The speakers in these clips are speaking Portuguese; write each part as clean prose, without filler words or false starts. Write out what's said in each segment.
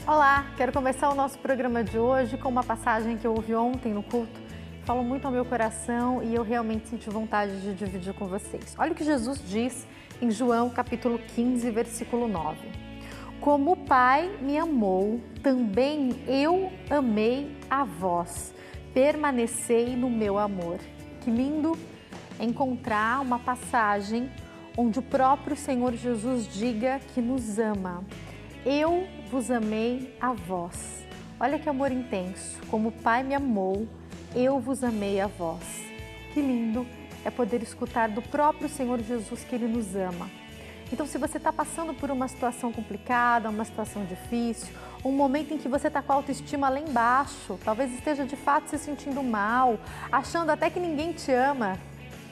Olá, quero começar o nosso programa de hoje com uma passagem que eu ouvi ontem no culto. Falou muito ao meu coração e eu realmente senti vontade de dividir com vocês. Olha o que Jesus diz em João capítulo 15, versículo 9. Como o Pai me amou, também eu amei a vós. Permanecei no meu amor. Que lindo encontrar uma passagem onde o próprio Senhor Jesus diga que nos ama. Eu vos amei a vós. Olha que amor intenso. Como o Pai me amou, eu vos amei a vós. Que lindo é poder escutar do próprio Senhor Jesus que Ele nos ama. Então, se você está passando por uma situação complicada, uma situação difícil, um momento em que você está com a autoestima lá embaixo, talvez esteja de fato se sentindo mal, achando até que ninguém te ama,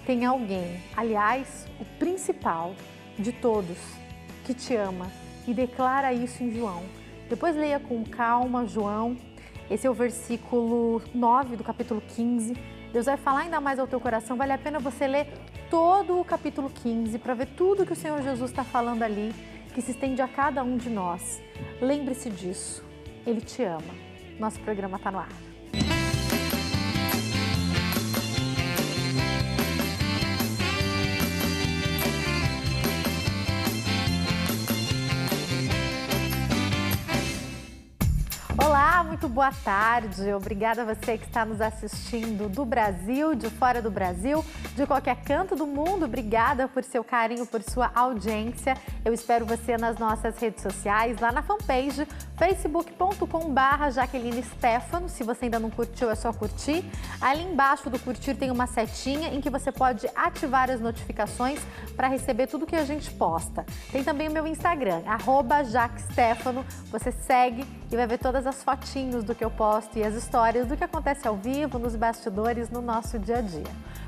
tem alguém, aliás, o principal de todos, que te ama. E declara isso em João. Depois leia com calma João, esse é o versículo 9 do capítulo 15. Deus vai falar ainda mais ao teu coração, vale a pena você ler todo o capítulo 15 para ver tudo que o Senhor Jesus está falando ali, que se estende a cada um de nós. Lembre-se disso, Ele te ama. Nosso programa está no ar. Olá, muito boa tarde. Obrigada a você que está nos assistindo do Brasil, de fora do Brasil, de qualquer canto do mundo. Obrigada por seu carinho, por sua audiência. Eu espero você nas nossas redes sociais, lá na fanpage facebook.com/Jaqueline Stefano. Se você ainda não curtiu, é só curtir. Ali embaixo do curtir tem uma setinha em que você pode ativar as notificações para receber tudo que a gente posta. Tem também o meu Instagram, @JaqueStefano. Você segue e vai ver todas as fotinhos do que eu posto e as histórias do que acontece ao vivo, nos bastidores, no nosso dia a dia.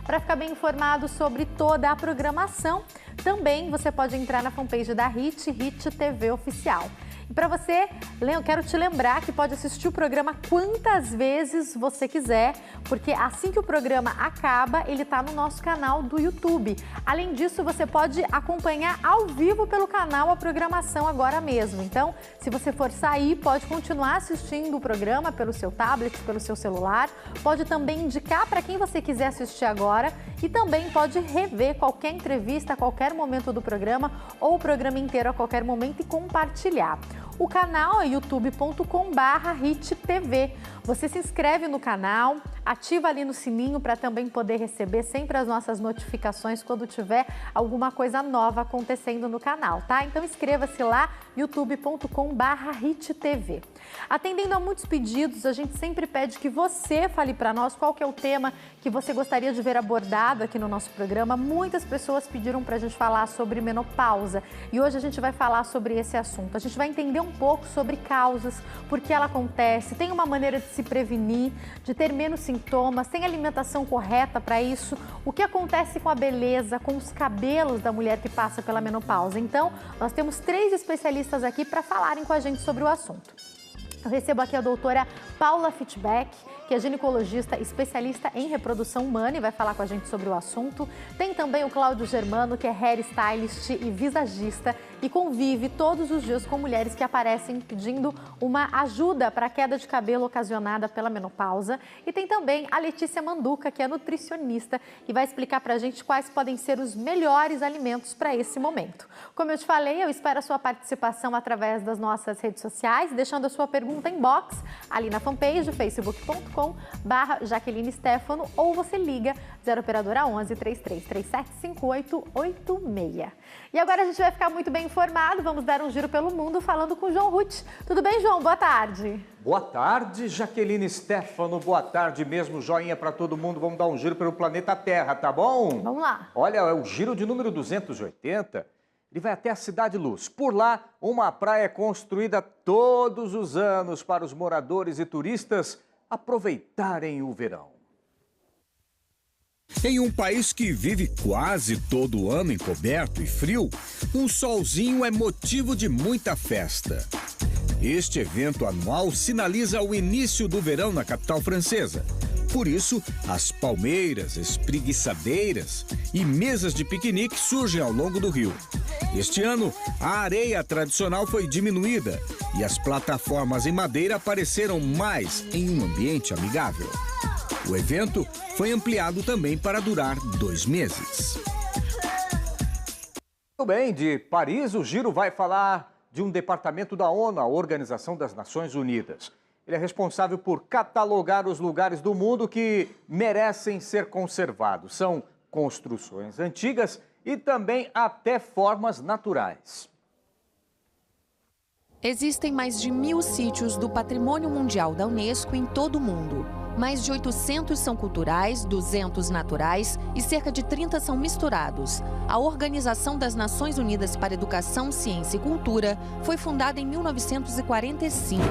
Para ficar bem informado sobre toda a programação, também você pode entrar na fanpage da HIT TV Oficial. E para você, eu quero te lembrar que pode assistir o programa quantas vezes você quiser, porque assim que o programa acaba, ele está no nosso canal do YouTube. Além disso, você pode acompanhar ao vivo pelo canal a programação agora mesmo. Então, se você for sair, pode continuar assistindo o programa pelo seu tablet, pelo seu celular. Pode também indicar para quem você quiser assistir agora e também pode rever qualquer entrevista a qualquer momento do programa ou o programa inteiro a qualquer momento e compartilhar. O canal é youtube.com/HITTV. Você se inscreve no canal, ativa ali no sininho para também poder receber sempre as nossas notificações quando tiver alguma coisa nova acontecendo no canal, tá? Então inscreva-se lá, youtube.com/HITTV. Atendendo a muitos pedidos, a gente sempre pede que você fale para nós qual que é o tema que você gostaria de ver abordado aqui no nosso programa. Muitas pessoas pediram para a gente falar sobre menopausa e hoje a gente vai falar sobre esse assunto. A gente vai entender um pouco sobre causas, por que ela acontece, tem uma maneira de se prevenir, de ter menos sintomas, tem alimentação correta para isso, o que acontece com a beleza, com os cabelos da mulher que passa pela menopausa. Então, nós temos 3 especialistas aqui para falarem com a gente sobre o assunto. Eu recebo aqui a doutora Paula Fitbeck, que é ginecologista especialista em reprodução humana e vai falar com a gente sobre o assunto. Tem também o Cláudio Germano, que é hairstylist e visagista e convive todos os dias com mulheres que aparecem pedindo uma ajuda para a queda de cabelo ocasionada pela menopausa. E tem também a Letícia Manduca, que é nutricionista e vai explicar para a gente quais podem ser os melhores alimentos para esse momento. Como eu te falei, eu espero a sua participação através das nossas redes sociais, deixando a sua pergunta em box ali na fanpage facebook.com/Jaqueline Stefano ou você liga 0 operadora 11 3337 5886. E agora a gente vai ficar muito bem informado, vamos dar um giro pelo mundo falando com o João Ruth. Tudo bem, João? Boa tarde. Boa tarde, Jaqueline Stefano. Boa tarde mesmo, joinha para todo mundo. Vamos dar um giro pelo planeta Terra, tá bom? Vamos lá. Olha, é o giro de número 280. Ele vai até a Cidade Luz. Por lá, uma praia construída todos os anos para os moradores e turistas aproveitarem o verão. Em um país que vive quase todo ano encoberto e frio, um solzinho é motivo de muita festa. Este evento anual sinaliza o início do verão na capital francesa. Por isso, as palmeiras, espreguiçadeiras e mesas de piquenique surgem ao longo do rio. Este ano, a areia tradicional foi diminuída e as plataformas em madeira apareceram mais em um ambiente amigável. O evento foi ampliado também para durar 2 meses. Muito bem, de Paris, o Giro vai falar de um departamento da ONU, a Organização das Nações Unidas. Ele é responsável por catalogar os lugares do mundo que merecem ser conservados. São construções antigas e também até formas naturais. Existem mais de 1000 sítios do Patrimônio Mundial da Unesco em todo o mundo. Mais de 800 são culturais, 200 naturais e cerca de 30 são misturados. A Organização das Nações Unidas para Educação, Ciência e Cultura foi fundada em 1945.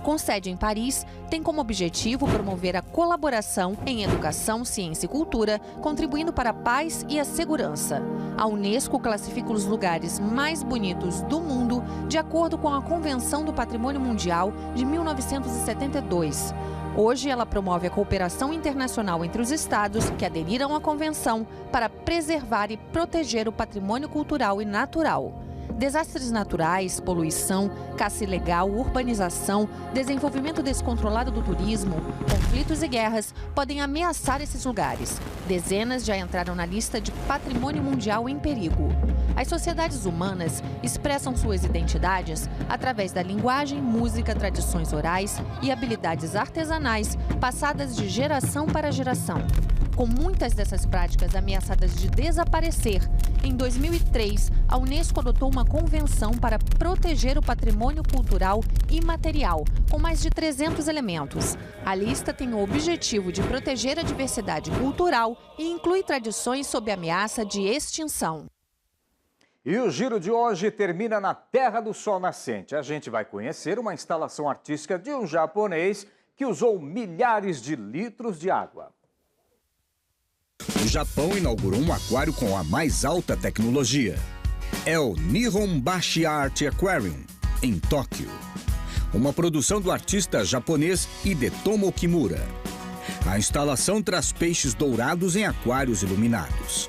Com sede em Paris, tem como objetivo promover a colaboração em educação, ciência e cultura, contribuindo para a paz e a segurança. A Unesco classifica os lugares mais bonitos do mundo de acordo com a Convenção do Patrimônio Mundial de 1972. Hoje, ela promove a cooperação internacional entre os estados que aderiram à convenção para preservar e proteger o patrimônio cultural e natural. Desastres naturais, poluição, caça ilegal, urbanização, desenvolvimento descontrolado do turismo, conflitos e guerras podem ameaçar esses lugares. Dezenas já entraram na lista de patrimônio mundial em perigo. As sociedades humanas expressam suas identidades através da linguagem, música, tradições orais e habilidades artesanais passadas de geração para geração. Com muitas dessas práticas ameaçadas de desaparecer, em 2003, a Unesco adotou uma convenção para proteger o patrimônio cultural imaterial, com mais de 300 elementos. A lista tem o objetivo de proteger a diversidade cultural e inclui tradições sob ameaça de extinção. E o Giro de hoje termina na Terra do Sol Nascente. A gente vai conhecer uma instalação artística de um japonês que usou milhares de litros de água. O Japão inaugurou um aquário com a mais alta tecnologia. É o Nihonbashi Art Aquarium, em Tóquio. Uma produção do artista japonês Hidetomo Kimura. A instalação traz peixes dourados em aquários iluminados.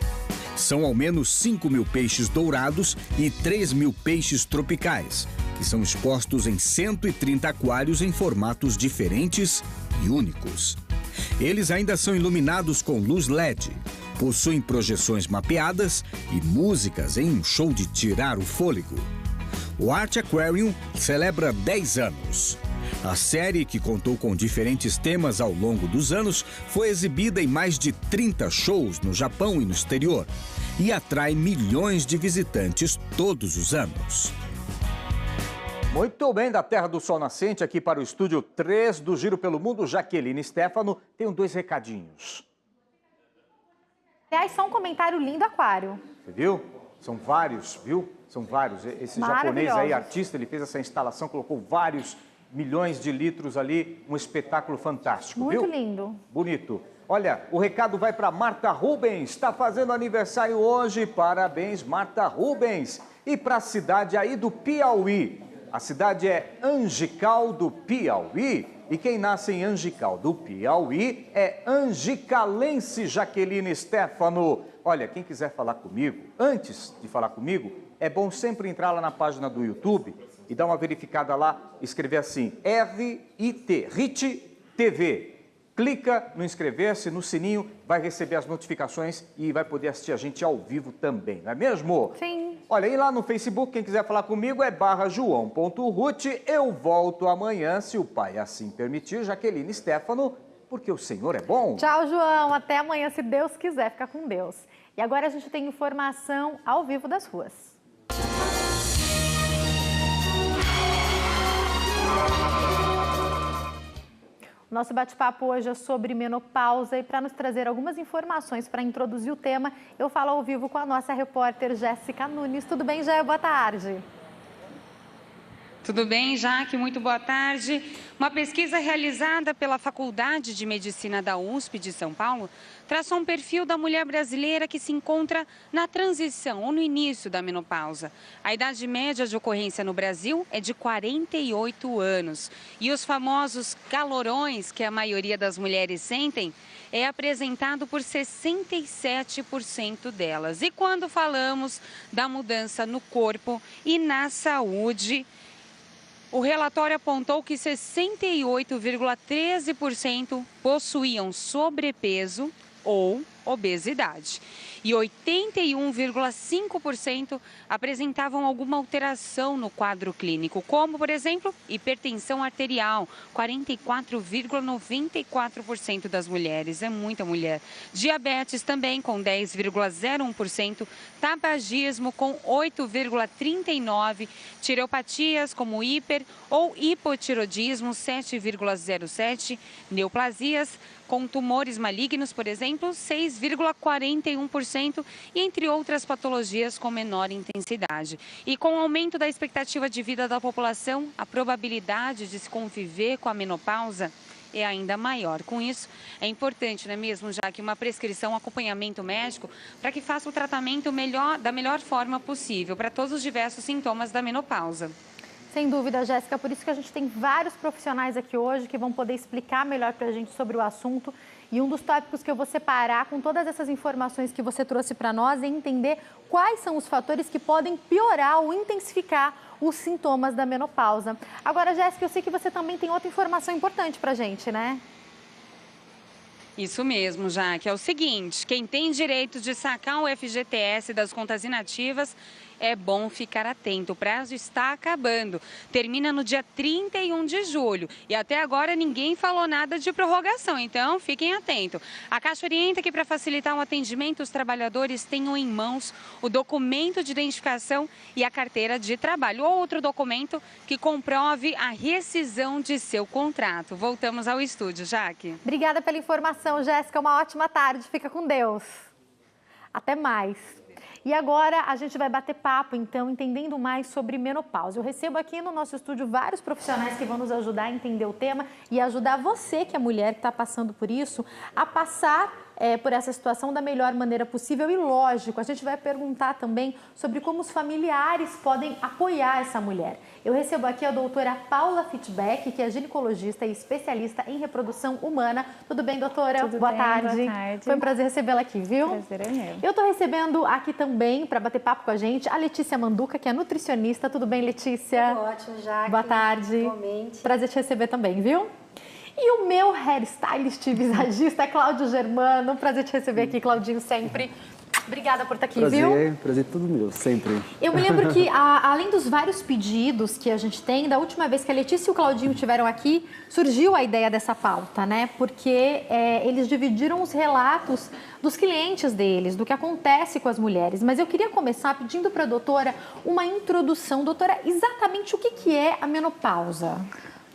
São ao menos 5.000 peixes dourados e 3.000 peixes tropicais, que são expostos em 130 aquários em formatos diferentes e únicos. Eles ainda são iluminados com luz LED, possuem projeções mapeadas e músicas em um show de tirar o fôlego. O Art Aquarium celebra 10 anos. A série, que contou com diferentes temas ao longo dos anos, foi exibida em mais de 30 shows no Japão e no exterior e atrai milhões de visitantes todos os anos. Muito bem, da Terra do Sol Nascente, aqui para o Estúdio 3 do Giro pelo Mundo, Jaqueline Stefano. Tenho 2 recadinhos. Aliás, só um comentário lindo, aquário. Você viu? São vários, viu? São vários. Esse japonês aí, artista, ele fez essa instalação, colocou vários milhões de litros ali, um espetáculo fantástico, Muito viu? lindo. Bonito. Olha, o recado vai para Marta Rubens, está fazendo aniversário hoje, parabéns Marta Rubens. E para a cidade aí do Piauí, a cidade é Angical do Piauí, e quem nasce em Angical do Piauí é angicalense Jaqueline Stefano. Olha, quem quiser falar comigo, antes de falar comigo, é bom sempre entrar lá na página do YouTube e dar uma verificada lá, escrever assim, RIT TV. Clica no inscrever-se, no sininho, vai receber as notificações e vai poder assistir a gente ao vivo também, não é mesmo? Sim. Olha, e lá no Facebook, quem quiser falar comigo é /joão.ruth. Eu volto amanhã, se o pai assim permitir, Jaqueline Stefano, porque o Senhor é bom. Tchau, João. Até amanhã, se Deus quiser. Fica com Deus. E agora a gente tem informação ao vivo das ruas. O nosso bate-papo hoje é sobre menopausa e para nos trazer algumas informações para introduzir o tema, eu falo ao vivo com a nossa repórter Jéssica Nunes. Tudo bem, Jé? Boa tarde. Tudo bem, Jaque? Muito boa tarde. Uma pesquisa realizada pela Faculdade de Medicina da USP de São Paulo traçou um perfil da mulher brasileira que se encontra na transição ou no início da menopausa. A idade média de ocorrência no Brasil é de 48 anos. E os famosos calorões que a maioria das mulheres sentem é apresentado por 67% delas. E quando falamos da mudança no corpo e na saúde, o relatório apontou que 68,13% possuíam sobrepeso ou obesidade e 81,5% apresentavam alguma alteração no quadro clínico, como, por exemplo, hipertensão arterial, 44,94% das mulheres, é muita mulher. Diabetes também, com 10,01%, tabagismo com 8,39%, tireopatias como hiper ou hipotiroidismo, 7,07%, neoplasias com tumores malignos, por exemplo, 6,41% e entre outras patologias com menor intensidade. E com o aumento da expectativa de vida da população, a probabilidade de se conviver com a menopausa é ainda maior. Com isso, é importante, não é mesmo, já que uma prescrição, um acompanhamento médico, para que faça o tratamento da melhor forma possível para todos os diversos sintomas da menopausa. Sem dúvida, Jéssica, por isso que a gente tem vários profissionais aqui hoje que vão poder explicar melhor para a gente sobre o assunto. E um dos tópicos que eu vou separar com todas essas informações que você trouxe para nós é entender quais são os fatores que podem piorar ou intensificar os sintomas da menopausa. Agora, Jéssica, eu sei que você também tem outra informação importante para a gente, né? Isso mesmo, Jaque. É o seguinte, quem tem direito de sacar o FGTS das contas inativas, é bom ficar atento. O prazo está acabando. Termina no dia 31 de julho. E até agora ninguém falou nada de prorrogação, então fiquem atentos. A Caixa orienta que para facilitar o atendimento, os trabalhadores tenham em mãos o documento de identificação e a carteira de trabalho, ou outro documento que comprove a rescisão de seu contrato. Voltamos ao estúdio, Jaque. Obrigada pela informação, Jéssica. Uma ótima tarde. Fica com Deus. Até mais. E agora a gente vai bater papo, então, entendendo mais sobre menopausa. Eu recebo aqui no nosso estúdio vários profissionais que vão nos ajudar a entender o tema e ajudar você, que é mulher, que está passando por isso, a passar por essa situação da melhor maneira possível. E lógico, a gente vai perguntar também sobre como os familiares podem apoiar essa mulher. Eu recebo aqui a doutora Paula Fittbeck, que é ginecologista e especialista em reprodução humana. Tudo bem, doutora? Tudo boa bem, tarde. boa tarde. Foi um prazer recebê-la aqui, viu? Prazer é meu. Eu estou recebendo aqui também, para bater papo com a gente, a Letícia Manduca, que é nutricionista. Tudo bem, Letícia? Tudo ótimo, Jaque. Boa tarde. Igualmente. Prazer te receber também, viu? E o meu hairstylist e visagista, Cláudio Germano. Prazer te receber aqui, Claudinho, sempre. Obrigada por estar aqui, viu? Prazer tudo meu, sempre. Eu me lembro que, além dos vários pedidos que a gente tem, da última vez que a Letícia e o Claudinho estiveram aqui, surgiu a ideia dessa pauta, né? Porque eles dividiram os relatos dos clientes deles, do que acontece com as mulheres. Mas eu queria começar pedindo para a doutora uma introdução. Doutora, exatamente o que é a menopausa?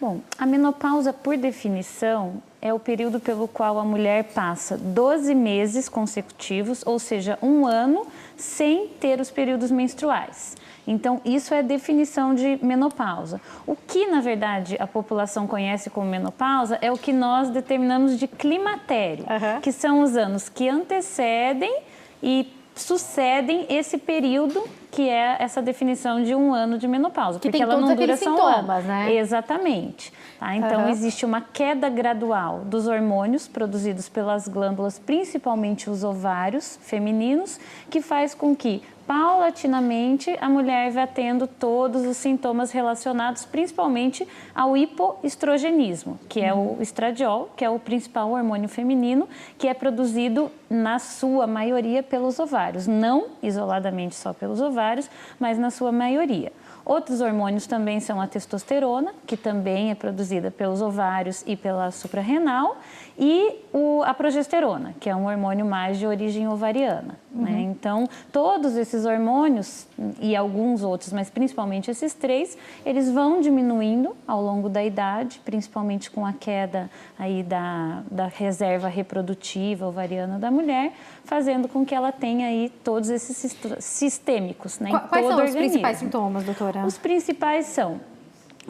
Bom, a menopausa, por definição, é o período pelo qual a mulher passa 12 meses consecutivos, ou seja, um ano, sem ter os períodos menstruais. Então, isso é a definição de menopausa. O que, na verdade, a população conhece como menopausa é o que nós determinamos de climatério, que são os anos que antecedem e sucedem esse período que é essa definição de um ano de menopausa. Que porque tem ela todos não dura aqueles só sintomas, um ano. né? Exatamente. Tá? Então, existe uma queda gradual dos hormônios produzidos pelas glândulas, principalmente os ovários femininos, que faz com que, paulatinamente, a mulher vá tendo todos os sintomas relacionados principalmente ao hipoestrogenismo, que é o estradiol, que é o principal hormônio feminino, que é produzido, na sua maioria, pelos ovários. Não isoladamente só pelos ovários, mas na sua maioria. Outros hormônios também são a testosterona, que também é produzida pelos ovários e pela suprarrenal, e a progesterona, que é um hormônio mais de origem ovariana. Né? Então, todos esses hormônios e alguns outros, mas principalmente esses três, eles vão diminuindo ao longo da idade, principalmente com a queda aí da reserva reprodutiva ovariana da mulher, fazendo com que ela tenha aí todos esses sistêmicos, né, Quais são os principais sintomas, doutora? Os principais são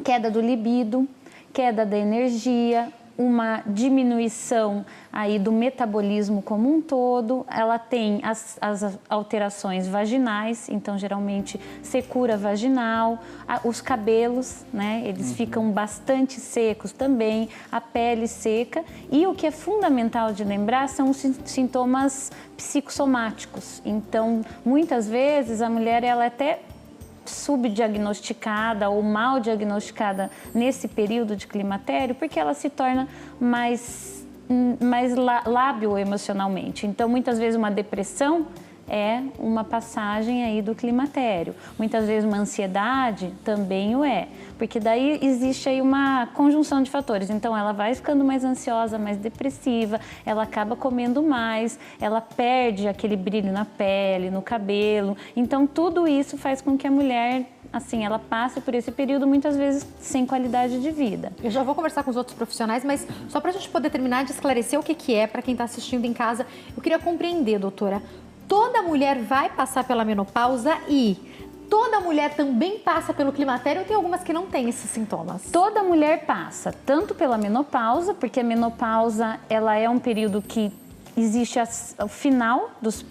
queda do libido, queda da energia, uma diminuição aí do metabolismo como um todo, ela tem as alterações vaginais, então geralmente secura vaginal, os cabelos, né, eles ficam bastante secos também, a pele seca, e o que é fundamental de lembrar são os sintomas psicossomáticos. Então, muitas vezes a mulher ela até subdiagnosticada ou mal diagnosticada nesse período de climatério, porque ela se torna mais lábil emocionalmente. Então, muitas vezes uma depressão é uma passagem aí do climatério. Muitas vezes uma ansiedade também o é, porque daí existe aí uma conjunção de fatores. Então ela vai ficando mais ansiosa, mais depressiva, ela acaba comendo mais, ela perde aquele brilho na pele, no cabelo. Então tudo isso faz com que a mulher, assim, ela passe por esse período muitas vezes sem qualidade de vida. Eu já vou conversar com os outros profissionais, mas só para a gente poder terminar de esclarecer o que é para quem está assistindo em casa, eu queria compreender, doutora, toda mulher vai passar pela menopausa e toda mulher também passa pelo climatério ou tem algumas que não têm esses sintomas? Toda mulher passa, tanto pela menopausa, porque a menopausa ela é um período que existe o final dos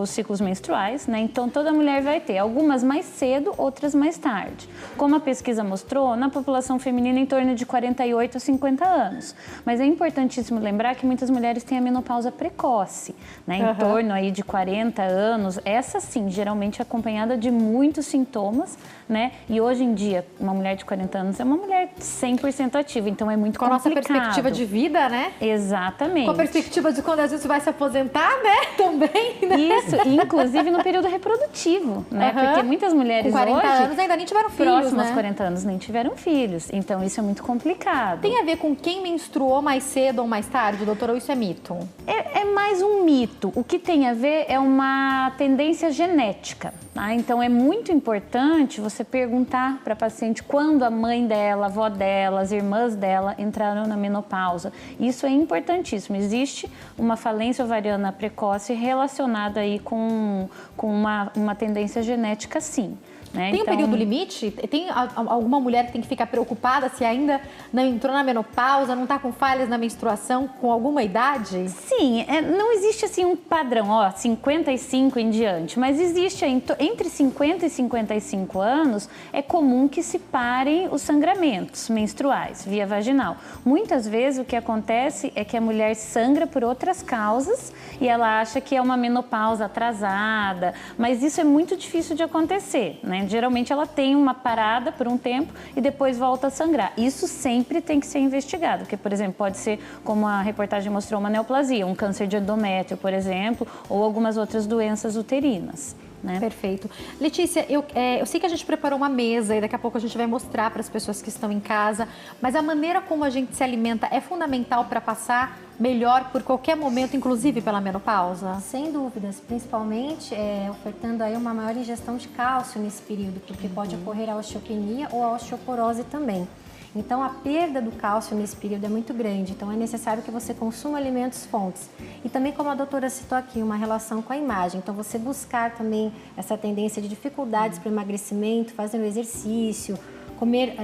ciclos menstruais, né? Então toda mulher vai ter, algumas mais cedo, outras mais tarde. Como a pesquisa mostrou, na população feminina em torno de 48 a 50 anos. Mas é importantíssimo lembrar que muitas mulheres têm a menopausa precoce, né? Em torno aí de 40 anos, essa sim, geralmente acompanhada de muitos sintomas, né? E hoje em dia, uma mulher de 40 anos é uma mulher 100% ativa, então é muito complicado. Com a nossa perspectiva de vida, né? Exatamente. Com a perspectiva de quando a gente vai se aposentar, né? Também, né? Isso, inclusive no período reprodutivo, né? Porque muitas mulheres com 40 hoje, anos ainda nem tiveram filhos, próximos aos né? 40 anos nem tiveram filhos. Então isso é muito complicado. Tem a ver com quem menstruou mais cedo ou mais tarde, doutora, ou isso é mito? É mais um mito. O que tem a ver é uma tendência genética. Tá? Então é muito importante você perguntar para a paciente quando a mãe dela, a avó dela, as irmãs dela entraram na menopausa. Isso é importantíssimo. Existe uma falência ovariana precoce relacionada aí com uma tendência genética, sim. Né? Tem um período limite? Tem alguma mulher que tem que ficar preocupada se ainda não entrou na menopausa, não está com falhas na menstruação com alguma idade? Sim, não existe assim um padrão, 55 em diante, mas existe entre 50 e 55 anos, é comum que se parem os sangramentos menstruais via vaginal. Muitas vezes o que acontece é que a mulher sangra por outras causas e ela acha que é uma menopausa atrasada, mas isso é muito difícil de acontecer, né? Geralmente ela tem uma parada por um tempo e depois volta a sangrar. Isso sempre tem que ser investigado, porque, por exemplo, pode ser, como a reportagem mostrou, uma neoplasia, um câncer de endométrio, por exemplo, ou algumas outras doenças uterinas. Né? Perfeito. Letícia, eu sei que a gente preparou uma mesa e daqui a pouco a gente vai mostrar para as pessoas que estão em casa, mas a maneira como a gente se alimenta é fundamental para passar melhor por qualquer momento, inclusive pela menopausa? Sem dúvidas, principalmente ofertando aí uma maior ingestão de cálcio nesse período, porque pode ocorrer a osteopenia ou a osteoporose também. Então, a perda do cálcio nesse período é muito grande, então é necessário que você consuma alimentos fontes. E também, como a doutora citou aqui, uma relação com a imagem. Então, você buscar também essa tendência de dificuldades para o emagrecimento, fazendo exercício, comer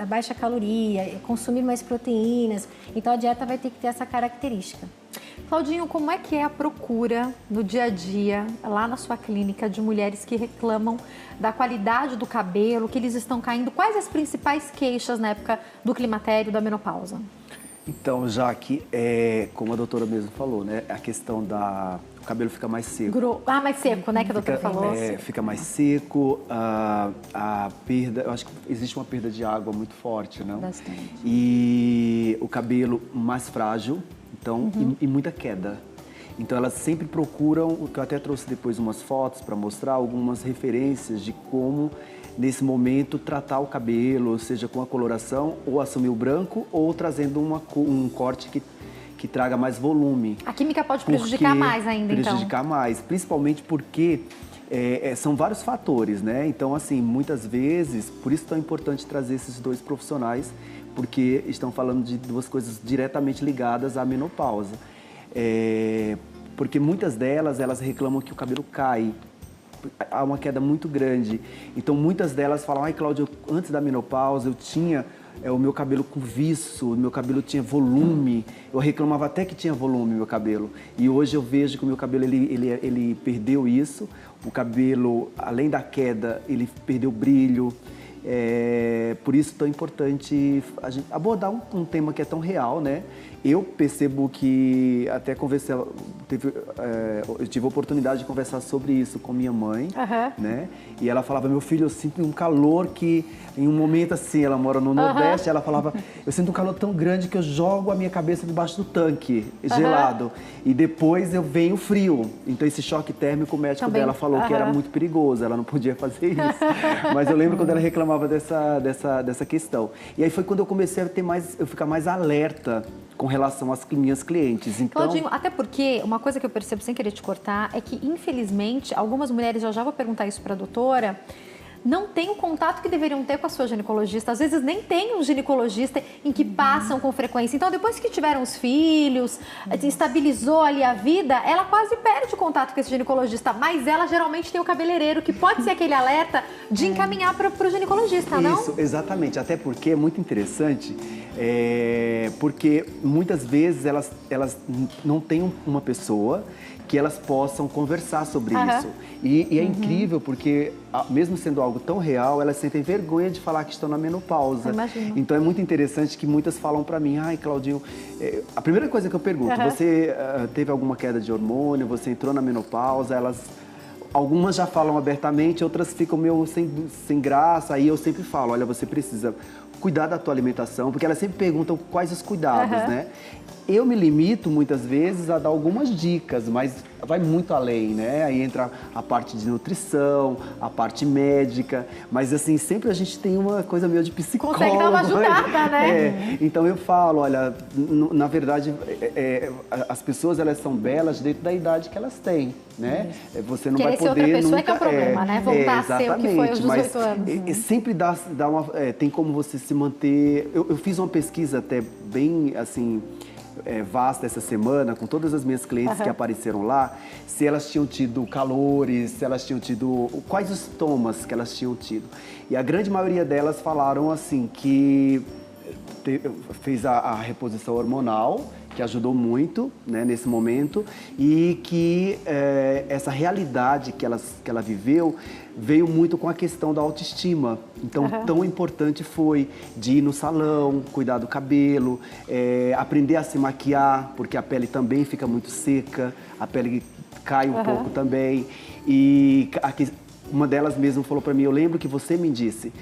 baixa caloria, consumir mais proteínas. Então, a dieta vai ter que ter essa característica. Claudinho, como é que é a procura no dia a dia, lá na sua clínica, de mulheres que reclamam da qualidade do cabelo, que eles estão caindo? Quais as principais queixas na época do climatério, da menopausa? Então, já que, como a doutora mesmo falou, né, a questão o cabelo fica mais seco. Mais seco, né, que a doutora falou. Fica mais seco, a perda, eu acho que existe uma perda de água muito forte, não? Bastante. E o cabelo mais frágil, então, e muita queda. Então, elas sempre procuram, o que eu até trouxe depois umas fotos para mostrar, algumas referências de como, nesse momento, tratar o cabelo, seja com a coloração, ou assumir o branco, ou trazendo um corte que traga mais volume. A química pode prejudicar mais ainda, então? Prejudicar mais, principalmente porque são vários fatores, né? Então, assim, muitas vezes, por isso é tão importante trazer esses dois profissionais, porque estão falando de duas coisas diretamente ligadas à menopausa. Porque muitas delas, elas reclamam que o cabelo cai. há uma queda muito grande. Então, muitas delas falam, ai, Cláudia, antes da menopausa eu tinha o meu cabelo com viço, o meu cabelo tinha volume. Eu reclamava até que tinha volume meu cabelo. E hoje eu vejo que o meu cabelo, ele perdeu isso. O cabelo, além da queda, ele perdeu brilho. Por isso é tão importante a gente abordar um tema que é tão real, né? Eu percebo que até conversei, eu tive a oportunidade de conversar sobre isso com minha mãe, né? E ela falava, meu filho, eu sinto um calor que, em um momento assim, ela mora no Nordeste, ela falava, eu sinto um calor tão grande que eu jogo a minha cabeça debaixo do tanque, gelado, e depois eu venho frio. Então esse choque térmico, o médico dela falou que era muito perigoso, ela não podia fazer isso. Mas eu lembro quando ela reclamava dessa questão. E aí foi quando eu comecei a ficar mais alerta com relação às minhas clientes. Então... Claudinho, até porque uma coisa que eu percebo, sem querer te cortar, é que, infelizmente, algumas mulheres, já vou perguntar isso para a doutora, não têm o contato que deveriam ter com a sua ginecologista. Às vezes nem tem um ginecologista em que passam com frequência. Então, depois que tiveram os filhos, estabilizou ali a vida, ela quase perde o contato com esse ginecologista. Mas ela geralmente tem o cabeleireiro, que pode ser aquele alerta de encaminhar para o ginecologista, não? Isso, exatamente. Até porque é muito interessante, porque muitas vezes elas não têm uma pessoa que elas possam conversar sobre isso. E é incrível porque, mesmo sendo algo tão real, elas sentem vergonha de falar que estão na menopausa. Imagino. Então é muito interessante que muitas falam pra mim, ai, Claudinho, a primeira coisa que eu pergunto, você teve alguma queda de hormônio, você entrou na menopausa, algumas já falam abertamente, outras ficam meio sem graça, aí eu sempre falo, olha, você precisa cuidar da tua alimentação, porque elas sempre perguntam quais os cuidados, né? Eu me limito, muitas vezes, a dar algumas dicas, mas vai muito além, né? Aí entra a parte de nutrição, a parte médica, mas assim, sempre a gente tem uma coisa meio de psicólogo. Consegue dar uma ajudada, né? Então eu falo, olha, na verdade, as pessoas, elas são belas dentro da idade que elas têm, né? Você não vai poder outra pessoa nunca... que é o problema, né? Voltar a ser o que foi aos 18 anos. Sempre tem como você se manter... Eu fiz uma pesquisa até bem, assim... vasta essa semana, com todas as minhas clientes que apareceram lá, se elas tinham tido calores, se elas tinham tido... quais os sintomas que elas tinham tido. E a grande maioria delas falaram assim, que fez a reposição hormonal, que ajudou muito, né, nesse momento, e que essa realidade que ela viveu veio muito com a questão da autoestima. Então, tão importante foi de ir no salão, cuidar do cabelo, aprender a se maquiar, porque a pele também fica muito seca, a pele cai um pouco também. E uma delas mesmo falou para mim, eu lembro que você me disse,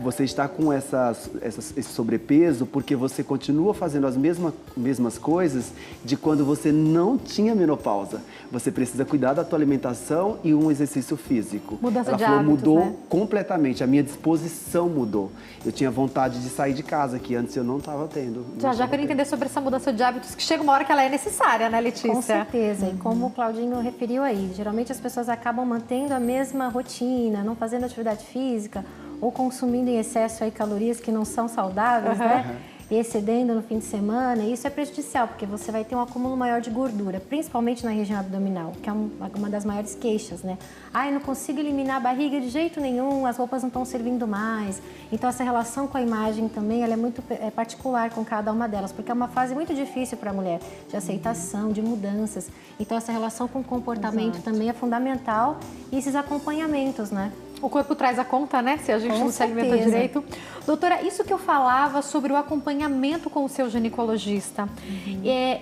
você está com esse sobrepeso porque você continua fazendo as mesmas coisas de quando você não tinha menopausa. Você precisa cuidar da tua alimentação e um exercício físico. Mudança de hábitos, mudou, né? Completamente. A minha disposição mudou. Eu tinha vontade de sair de casa, que antes eu não estava tendo. Já quero entender sobre essa mudança de hábitos, que chega uma hora que ela é necessária, né, Letícia? Com certeza. E como o Claudinho referiu aí, geralmente as pessoas acabam mantendo a mesma rotina, não fazendo atividade física, ou consumindo em excesso aí calorias que não são saudáveis, né? E excedendo no fim de semana, e isso é prejudicial, porque você vai ter um acúmulo maior de gordura, principalmente na região abdominal, que é uma das maiores queixas, né? Ai, não consigo eliminar a barriga de jeito nenhum, as roupas não estão servindo mais. Então, essa relação com a imagem também, ela é muito particular com cada uma delas, porque é uma fase muito difícil para a mulher, de aceitação, de mudanças. Então, essa relação com o comportamento também é fundamental, e esses acompanhamentos, né? O corpo traz a conta, né? Se a gente não se alimenta direito. Doutora, isso que eu falava sobre o acompanhamento com o seu ginecologista.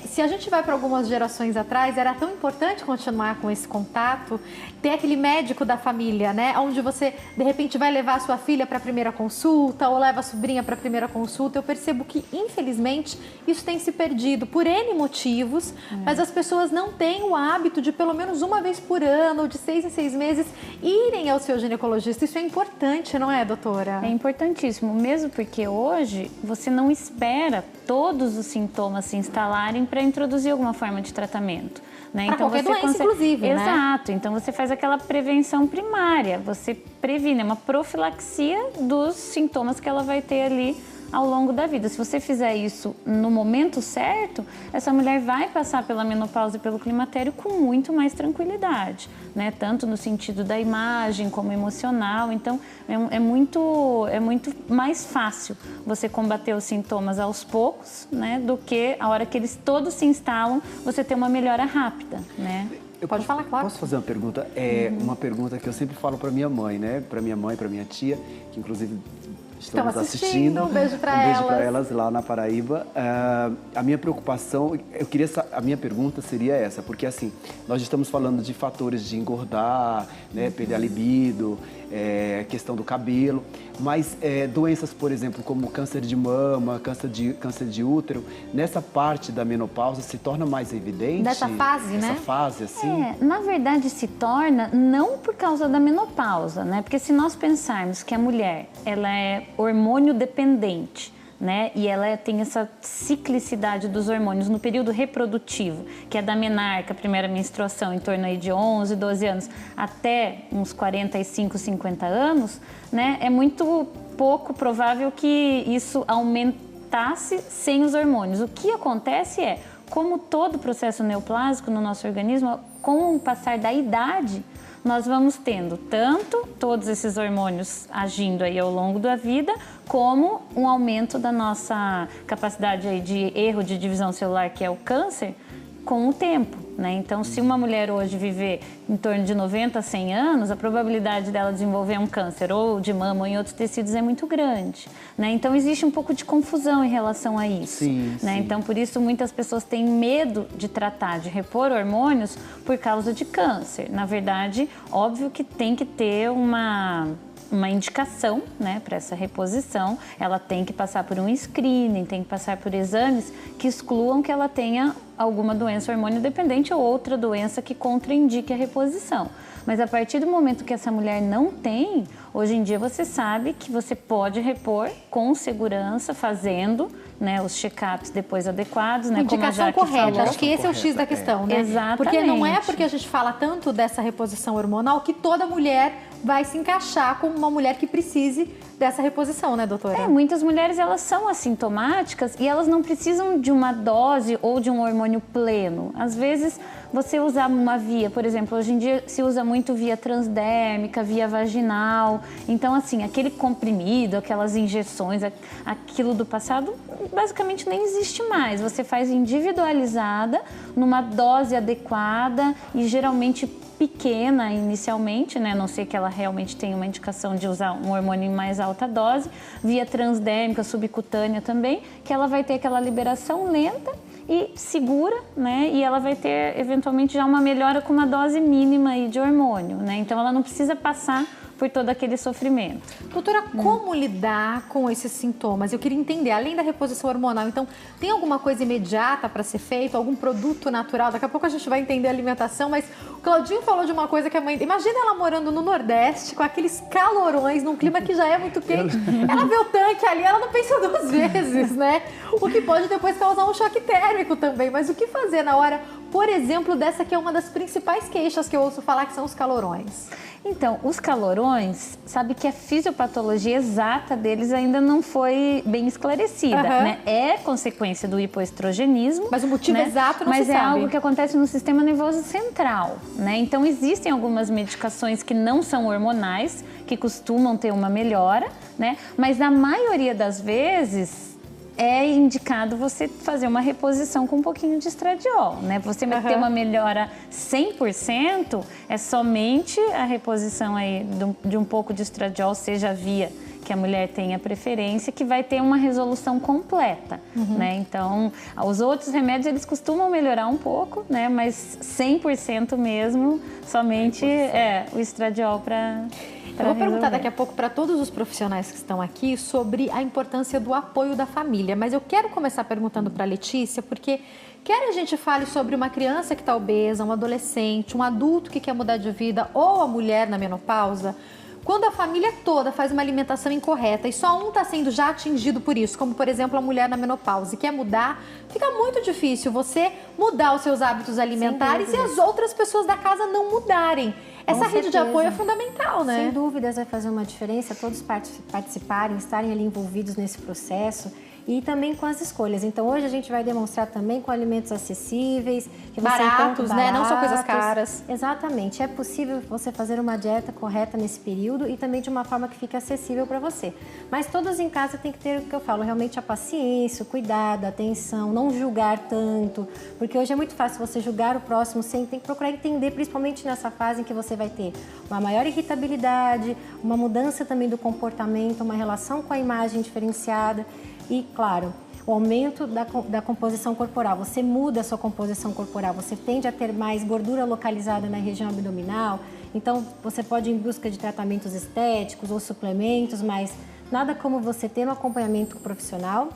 Se a gente vai para algumas gerações atrás, era tão importante continuar com esse contato, ter aquele médico da família, né? Onde você, de repente, vai levar a sua filha para a primeira consulta ou leva a sobrinha para a primeira consulta. Eu percebo que, infelizmente, isso tem se perdido por N motivos, mas as pessoas não têm o hábito de, pelo menos uma vez por ano, ou de 6 em 6 meses, irem ao seu ginecologista. Isso é importante, não é, doutora? É importantíssimo, mesmo porque hoje você não espera todos os sintomas se instalarem para introduzir alguma forma de tratamento. Né? Então qualquer você doença, inclusive, Exato, então você faz aquela prevenção primária, você previne, uma profilaxia dos sintomas que ela vai ter ali ao longo da vida. Se você fizer isso no momento certo, essa mulher vai passar pela menopausa e pelo climatério com muito mais tranquilidade, né? Tanto no sentido da imagem como emocional. Então, é muito mais fácil você combater os sintomas aos poucos, né? Do que a hora que eles todos se instalam, você ter uma melhora rápida, né? Pode falar, claro. Posso fazer uma pergunta? Uma pergunta que eu sempre falo para minha mãe, né? Para minha mãe, para minha tia, que inclusive estão nos assistindo. Um beijo para elas. Um beijo para elas lá na Paraíba. A minha preocupação, a minha pergunta seria essa, porque assim, nós estamos falando de fatores de engordar, né? Perder a libido, questão do cabelo, mas doenças, por exemplo, como câncer de mama, câncer de útero, nessa parte da menopausa se torna mais evidente? Nessa fase, né? Nessa fase, assim? Na verdade se torna não por causa da menopausa, né? Porque se nós pensarmos que a mulher, ela é hormônio dependente, né? E ela tem essa ciclicidade dos hormônios no período reprodutivo, que é da menarca, a primeira menstruação, em torno aí de 11, 12 anos, até uns 45, 50 anos, né? É muito pouco provável que isso aumentasse sem os hormônios. O que acontece é, como todo processo neoplásico no nosso organismo, com o passar da idade, nós vamos tendo tanto todos esses hormônios agindo aí ao longo da vida, como um aumento da nossa capacidade aí de erro de divisão celular, que é o câncer, com o tempo, né? Então, se uma mulher hoje viver em torno de 90 a 100 anos, a probabilidade dela desenvolver um câncer ou de mama ou em outros tecidos é muito grande, né? Então, existe um pouco de confusão em relação a isso, né? Sim. Então, por isso, muitas pessoas têm medo de tratar, de repor hormônios por causa de câncer. Na verdade, óbvio que tem que ter uma indicação, né, para essa reposição. Ela tem que passar por um screening, tem que passar por exames que excluam que ela tenha alguma doença hormônio dependente ou outra doença que contraindique a reposição. Mas a partir do momento que essa mulher não tem, hoje em dia você sabe que você pode repor com segurança, fazendo, né, os check-ups depois adequados, né? Indicação correta, acho que esse é o X da questão, né? Exatamente. Porque não é porque a gente fala tanto dessa reposição hormonal que toda mulher vai se encaixar como uma mulher que precise dessa reposição, né, doutora? Muitas mulheres, elas são assintomáticas e elas não precisam de uma dose ou de um hormônio pleno. Às vezes, você usar uma via, por exemplo, hoje em dia se usa muito via transdérmica, via vaginal. Então, assim, aquele comprimido, aquelas injeções, aquilo do passado, basicamente nem existe mais. Você faz individualizada, numa dose adequada e geralmente pequena inicialmente, né? A não ser que ela realmente tenha uma indicação de usar um hormônio em mais alta dose, via transdérmica, subcutânea também, que ela vai ter aquela liberação lenta e segura, né? E ela vai ter, eventualmente, já uma melhora com uma dose mínima aí de hormônio, né? Então, ela não precisa passar por todo aquele sofrimento. Doutora, como lidar com esses sintomas? Eu queria entender, além da reposição hormonal, então, tem alguma coisa imediata para ser feito? Algum produto natural? Daqui a pouco a gente vai entender a alimentação, mas o Claudinho falou de uma coisa que a mãe... Imagina ela morando no Nordeste, com aqueles calorões, num clima que já é muito quente. Ela vê o tanque ali, ela não pensa duas vezes, né? O que pode depois causar um choque térmico também. Mas o que fazer na hora, por exemplo, dessa que é uma das principais queixas que eu ouço falar, que são os calorões? Então, os calorões, sabe que a fisiopatologia exata deles ainda não foi bem esclarecida, né? É consequência do hipoestrogenismo. Mas o motivo exato não se sabe. Mas é algo que acontece no sistema nervoso central, né? Então, existem algumas medicações que não são hormonais, que costumam ter uma melhora, né? Mas na maioria das vezes é indicado você fazer uma reposição com um pouquinho de estradiol, né? Você ter uma melhora 100%, é somente a reposição aí de um pouco de estradiol, seja via que a mulher tenha preferência, que vai ter uma resolução completa, né? Então, os outros remédios, eles costumam melhorar um pouco, né? Mas 100% mesmo, somente o estradiol para... Eu vou perguntar daqui a pouco para todos os profissionais que estão aqui sobre a importância do apoio da família, mas eu quero começar perguntando para a Letícia, porque quer a gente fale sobre uma criança que está obesa, um adolescente, um adulto que quer mudar de vida ou a mulher na menopausa, quando a família toda faz uma alimentação incorreta e só um está sendo já atingido por isso, como por exemplo a mulher na menopausa e quer mudar, fica muito difícil você mudar os seus hábitos alimentares e as outras pessoas da casa não mudarem. Essa rede de apoio é fundamental, né? Sem dúvidas vai fazer uma diferença, todos participarem, estarem ali envolvidos nesse processo. e também com as escolhas. Então, hoje a gente vai demonstrar também com alimentos acessíveis, que baratos, né? Não só coisas caras. Exatamente. É possível você fazer uma dieta correta nesse período e também de uma forma que fique acessível para você. Mas todos em casa tem que ter o que eu falo, realmente a paciência, o cuidado, a atenção, não julgar tanto, porque hoje é muito fácil você julgar o próximo sem tem que procurar entender, principalmente nessa fase em que você vai ter uma maior irritabilidade, uma mudança também do comportamento, uma relação com a imagem diferenciada. E, claro, o aumento da composição corporal. Você muda a sua composição corporal, você tende a ter mais gordura localizada na região abdominal. Então, você pode ir em busca de tratamentos estéticos ou suplementos, mas nada como você ter um acompanhamento profissional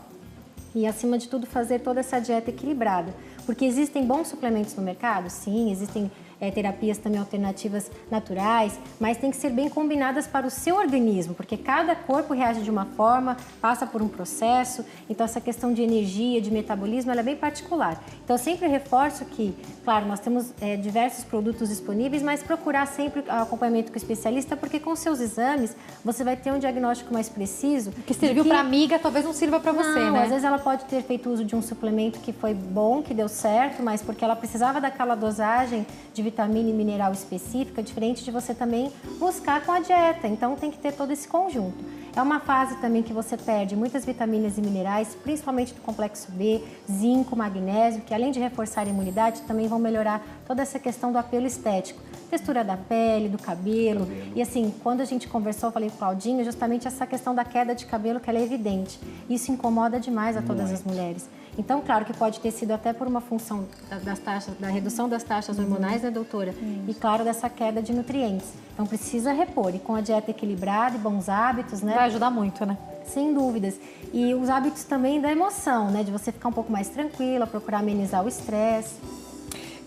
e, acima de tudo, fazer toda essa dieta equilibrada. Porque existem bons suplementos no mercado? Sim, existem terapias também alternativas naturais, mas tem que ser bem combinadas para o seu organismo, porque cada corpo reage de uma forma, passa por um processo, então essa questão de energia, de metabolismo, ela é bem particular. Então eu sempre reforço que, claro, nós temos diversos produtos disponíveis, mas procurar sempre acompanhamento com o especialista, porque com seus exames você vai ter um diagnóstico mais preciso. O que serviu para amiga talvez não sirva para você, né? Às vezes ela pode ter feito uso de um suplemento que foi bom, que deu certo, mas porque ela precisava daquela dosagem de vitamina e mineral específica, diferente de você também buscar com a dieta. Então tem que ter todo esse conjunto. É uma fase também que você perde muitas vitaminas e minerais, principalmente do complexo B, zinco, magnésio, que além de reforçar a imunidade, também vão melhorar toda essa questão do apelo estético. Textura da pele, do cabelo. E assim, quando a gente conversou, eu falei com o Claudinho, justamente essa questão da queda de cabelo, que ela é evidente. Isso incomoda demais a todas as mulheres. Então, claro que pode ter sido até por uma função das taxas, da redução das taxas hormonais, né, doutora? E, claro, dessa queda de nutrientes. Então, precisa repor. E com a dieta equilibrada e bons hábitos, né? Vai ajudar muito, né? Sem dúvidas. E os hábitos também da emoção, né? De você ficar um pouco mais tranquila, procurar amenizar o estresse.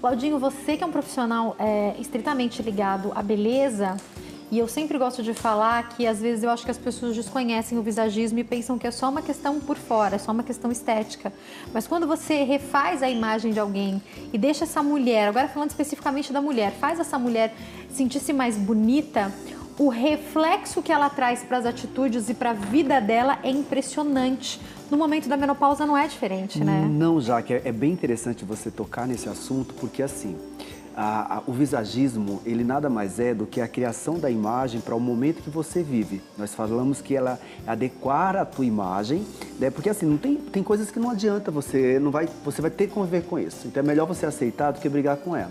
Claudinho, você que é um profissional estritamente ligado à beleza, e eu sempre gosto de falar que às vezes eu acho que as pessoas desconhecem o visagismo e pensam que é só uma questão por fora, é só uma questão estética. Mas quando você refaz a imagem de alguém e deixa essa mulher, agora falando especificamente da mulher, faz essa mulher sentir-se mais bonita, o reflexo que ela traz para as atitudes e para a vida dela é impressionante. No momento da menopausa não é diferente, né? Não, Jaque, é bem interessante você tocar nesse assunto, porque assim, o visagismo, ele nada mais é do que a criação da imagem para o momento que você vive. Nós falamos que ela adequar a tua imagem, né? Porque assim, tem coisas que não adianta, você vai ter que conviver com isso. Então é melhor você aceitar do que brigar com ela.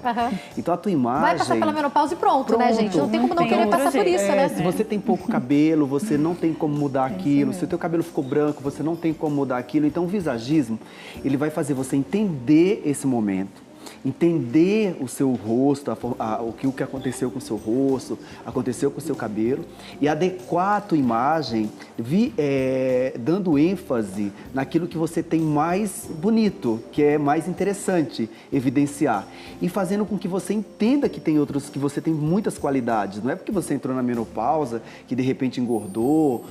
Então a tua imagem... Vai passar pela menopausa e pronto, né, gente? Não tem como não querer passar por isso, né? Se você tem pouco cabelo, você não tem como mudar aquilo. Se o teu cabelo ficou branco, você não tem como mudar aquilo. Então o visagismo, ele vai fazer você entender esse momento. Entender o seu rosto, o que aconteceu com o seu rosto, aconteceu com o seu cabelo e adequar a tua imagem, dando ênfase naquilo que você tem mais bonito, que é mais interessante evidenciar e fazendo com que você entenda que que você tem muitas qualidades. Não é porque você entrou na menopausa que de repente engordou,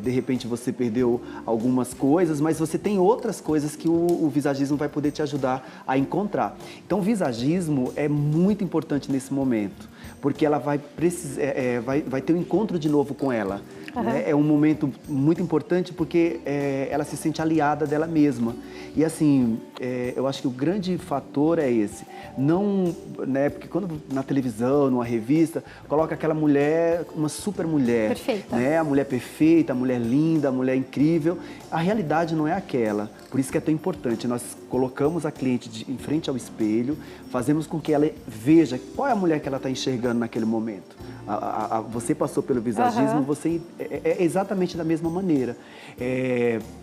de repente você perdeu algumas coisas, mas você tem outras coisas que o visagismo vai poder te ajudar a encontrar. Então, o visagismo é muito importante nesse momento, porque ela vai ter um encontro de novo com ela. Né? É um momento muito importante porque ela se sente aliada dela mesma. E assim, eu acho que o grande fator é esse. Não, né, porque quando na televisão, numa revista, coloca aquela mulher, uma super mulher. Perfeita. Né? A mulher perfeita, a mulher linda, a mulher incrível. A realidade não é aquela. Por isso que é tão importante. Nós colocamos a cliente em frente ao espelho, fazemos com que ela veja qual é a mulher que ela está enxergando naquele momento. Você passou pelo visagismo, você é exatamente da mesma maneira.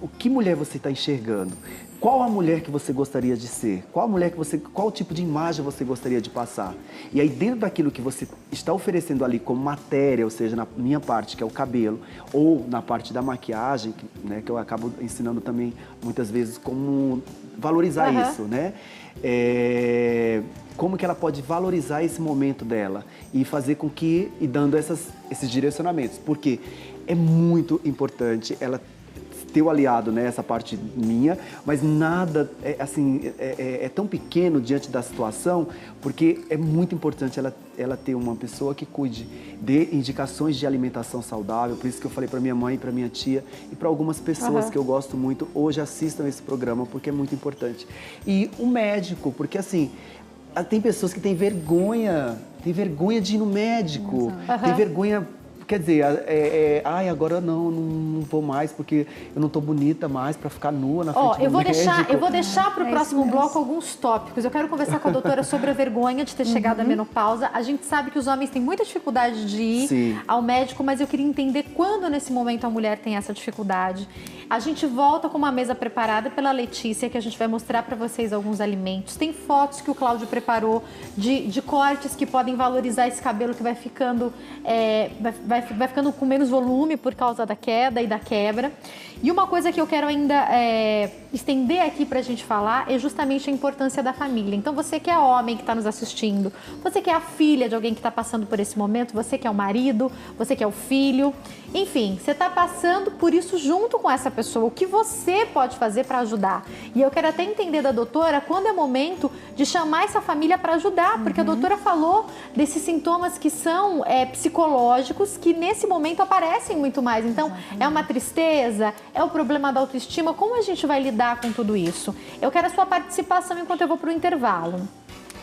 O que mulher você está enxergando? Qual a mulher que você gostaria de ser? Qual tipo de imagem você gostaria de passar? E aí, dentro daquilo que você está oferecendo ali como matéria, ou seja, na minha parte, que é o cabelo, ou na parte da maquiagem, né, que eu acabo ensinando também muitas vezes como valorizar isso, né? Como que ela pode valorizar esse momento dela e fazer com e dando esses direcionamentos, porque é muito importante ela teu aliado, né? Essa parte minha, mas nada é tão pequeno diante da situação, porque é muito importante ela ter uma pessoa que cuide de indicações de alimentação saudável. Por isso que eu falei para minha mãe, para minha tia e para algumas pessoas que eu gosto muito, hoje assistam esse programa, porque é muito importante. E o médico, porque assim, tem pessoas que têm vergonha de ir no médico, tem vergonha. Quer dizer, agora não vou mais porque eu não tô bonita mais para ficar nua na frente do médico. Eu vou deixar para o próximo bloco alguns tópicos. Eu quero conversar com a doutora sobre a vergonha de ter chegado à menopausa. A gente sabe que os homens têm muita dificuldade de ir ao médico, mas eu queria entender quando nesse momento a mulher tem essa dificuldade. A gente volta com uma mesa preparada pela Letícia, que a gente vai mostrar para vocês alguns alimentos. Tem fotos que o Cláudio preparou de cortes que podem valorizar esse cabelo que vai ficando vai ficando com menos volume por causa da queda e da quebra. E uma coisa que eu quero ainda estender aqui pra gente falar é justamente a importância da família. Então você que é homem que está nos assistindo, você que é a filha de alguém que está passando por esse momento, você que é o marido, você que é o filho, enfim, você está passando por isso junto com essa pessoa. O que você pode fazer para ajudar? E eu quero até entender da doutora quando é momento de chamar essa família para ajudar, porque a doutora falou desses sintomas que são psicológicos, que nesse momento aparecem muito mais. Então, é uma tristeza, é o problema da autoestima. Como a gente vai lidar com tudo isso? Eu quero a sua participação enquanto eu vou para o intervalo.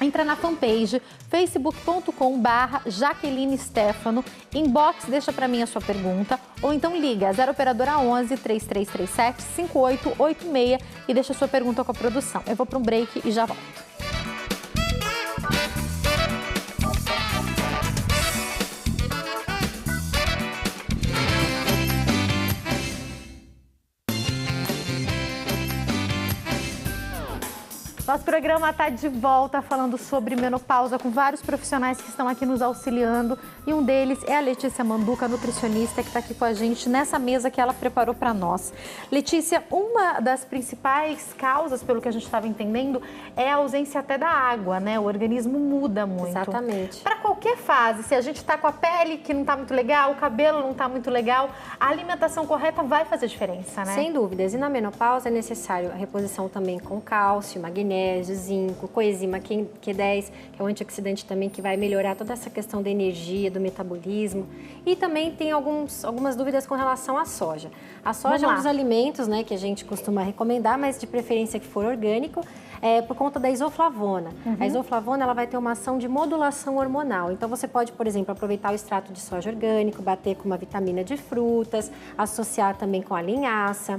Entra na fanpage facebook.com/Jaqueline Stefano, inbox, deixa para mim a sua pergunta, ou então liga 0 operadora 11 3337 5886 e deixa a sua pergunta com a produção. Eu vou para um break e já volto. Nosso programa está de volta falando sobre menopausa com vários profissionais que estão aqui nos auxiliando e um deles é a Letícia Manduca, nutricionista, que está aqui com a gente nessa mesa que ela preparou para nós. Letícia, uma das principais causas, pelo que a gente estava entendendo, é a ausência até da água, né? O organismo muda muito. Exatamente. Para qualquer fase, se a gente está com a pele que não está muito legal, o cabelo não está muito legal, a alimentação correta vai fazer diferença, né? Sem dúvidas. E na menopausa é necessário a reposição também com cálcio, magnésio, zinco, coenzima Q10, que é um antioxidante também que vai melhorar toda essa questão da energia, do metabolismo. E também tem algumas dúvidas com relação à soja. A soja é um dos alimentos, né, que a gente costuma recomendar, mas de preferência que for orgânico, por conta da isoflavona. A isoflavona ela vai ter uma ação de modulação hormonal. Então você pode, por exemplo, aproveitar o extrato de soja orgânico, bater com uma vitamina de frutas, associar também com a linhaça.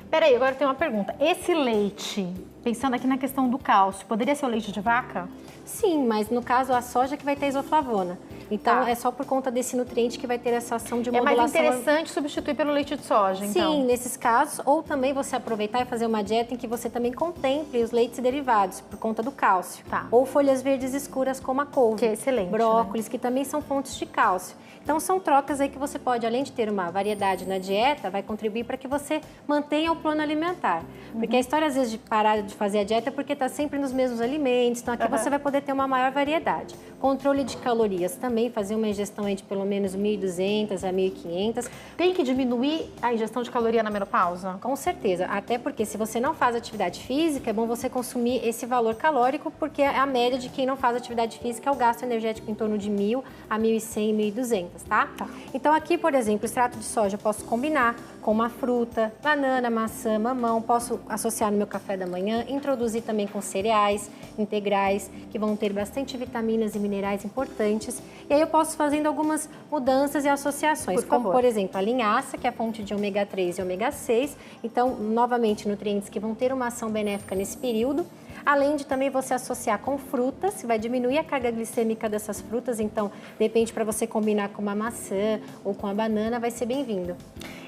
Peraí, agora tem uma pergunta. Esse leite, pensando aqui na questão do cálcio, poderia ser o leite de vaca? Sim, mas no caso a soja que vai ter isoflavona. Então é só por conta desse nutriente que vai ter essa ação de modulação. É mais interessante substituir pelo leite de soja, então? Sim, nesses casos. Ou também você aproveitar e fazer uma dieta em que você também contemple os leites derivados, por conta do cálcio. Ou folhas verdes escuras como a couve. Que é excelente, brócolis, né? Que também são fontes de cálcio. Então são trocas aí que você pode, além de ter uma variedade na dieta, vai contribuir para que você mantenha o plano alimentar. Porque a história às vezes de parar de fazer a dieta é porque está sempre nos mesmos alimentos, então aqui você vai poder ter uma maior variedade. Controle de calorias também, fazer uma ingestão aí de pelo menos 1.200 a 1.500. Tem que diminuir a ingestão de caloria na menopausa? Com certeza, até porque se você não faz atividade física, é bom você consumir esse valor calórico, porque a média de quem não faz atividade física é o gasto energético em torno de 1.000 a 1.100, 1.200, tá? Então aqui, por exemplo, o extrato de soja eu posso combinar com uma fruta, banana, maçã, mamão, posso associar no meu café da manhã, introduzir também com cereais integrais, que vão ter bastante vitaminas e minerais importantes. E aí eu posso fazendo algumas mudanças e associações, como por exemplo a linhaça, que é a fonte de ômega 3 e ômega 6, então novamente nutrientes que vão ter uma ação benéfica nesse período. Além de também você associar com frutas, que vai diminuir a carga glicêmica dessas frutas, então de repente para você combinar com uma maçã ou com a banana vai ser bem-vindo.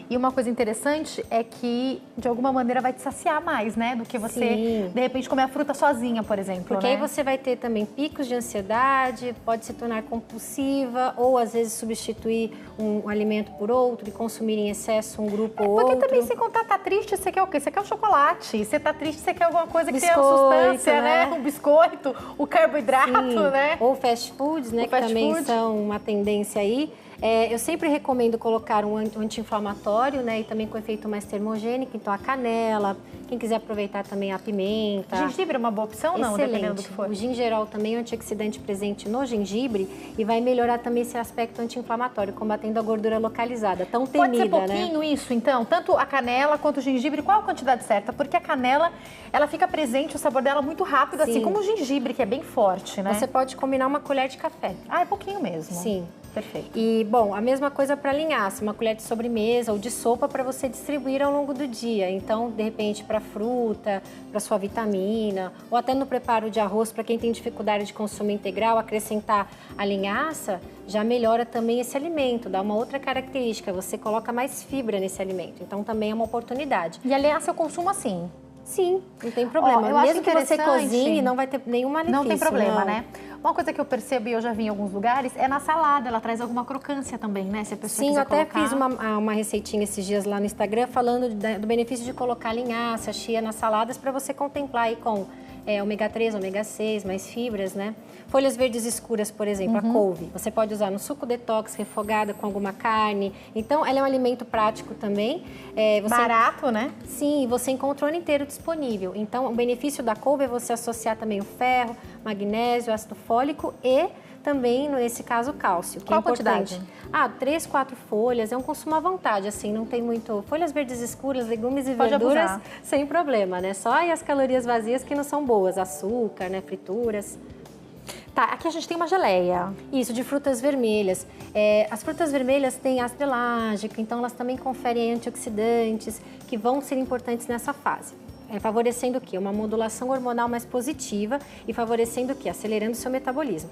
E uma coisa interessante é que, de alguma maneira, vai te saciar mais, né? Do que você, de repente, comer a fruta sozinha, por exemplo. Porque aí você vai ter também picos de ansiedade, pode se tornar compulsiva ou, às vezes, substituir um alimento por outro e consumir em excesso um grupo ou outro. Porque também, se contar, tá triste, você quer o quê? Você quer um chocolate. Você tá triste, você quer alguma coisa que tenha substância, né? Um biscoito, o carboidrato, né? Ou fast foods, né? Que também são uma tendência aí. Eu sempre recomendo colocar um anti-inflamatório, né? E também com efeito mais termogênico, então a canela, quem quiser aproveitar também a pimenta. Gengibre é uma boa opção, não? Excelente. Dependendo do que for. O gingerol também é um antioxidante presente no gengibre e vai melhorar também esse aspecto anti-inflamatório, combatendo a gordura localizada, tão temida, Pode ser pouquinho, né? Isso, então, tanto a canela quanto o gengibre, qual a quantidade certa? Porque a canela, ela fica presente, o sabor dela muito rápido, Sim. assim como o gengibre, que é bem forte, né? Você pode combinar uma colher de café. Ah, é pouquinho mesmo. Sim. Perfeito. E, bom, a mesma coisa para linhaça, uma colher de sobremesa ou de sopa para você distribuir ao longo do dia. Então, de repente, para fruta, para sua vitamina, ou até no preparo de arroz, para quem tem dificuldade de consumo integral, acrescentar a linhaça já melhora também esse alimento, dá uma outra característica, você coloca mais fibra nesse alimento. Então, também é uma oportunidade. E a linhaça eu consumo assim? Sim, não tem problema. Eu acho Mesmo que você cozinhe, não vai ter nenhum malefício. Não tem problema, não. né? Uma coisa que eu percebo e eu já vi em alguns lugares é na salada, ela traz alguma crocância também, né? Se a pessoa Sim, eu quiser até colocar. fiz uma receitinha esses dias lá no Instagram falando do benefício de colocar linhaça, chia nas saladas para você contemplar aí com ômega 3, ômega 6, mais fibras, né? Folhas verdes escuras, por exemplo, a couve. Você pode usar no suco detox, refogada com alguma carne. Então, ela é um alimento prático também. Barato, né? Sim, você encontra o ano inteiro disponível. Então, o benefício da couve é você associar também o ferro, magnésio, ácido fólico e também, nesse caso, o cálcio. Qual a quantidade? 3, 4 folhas, é um consumo à vontade, assim, não tem muito... Folhas verdes escuras, legumes e Pode verduras, abusar. sem problema, né? Só aí as calorias vazias que não são boas, açúcar, né, frituras. Tá, aqui a gente tem uma geleia. Isso, de frutas vermelhas. As frutas vermelhas têm ácido elágico, então elas também conferem antioxidantes que vão ser importantes nessa fase. Favorecendo o quê? Uma modulação hormonal mais positiva e favorecendo o quê? Acelerando o seu metabolismo.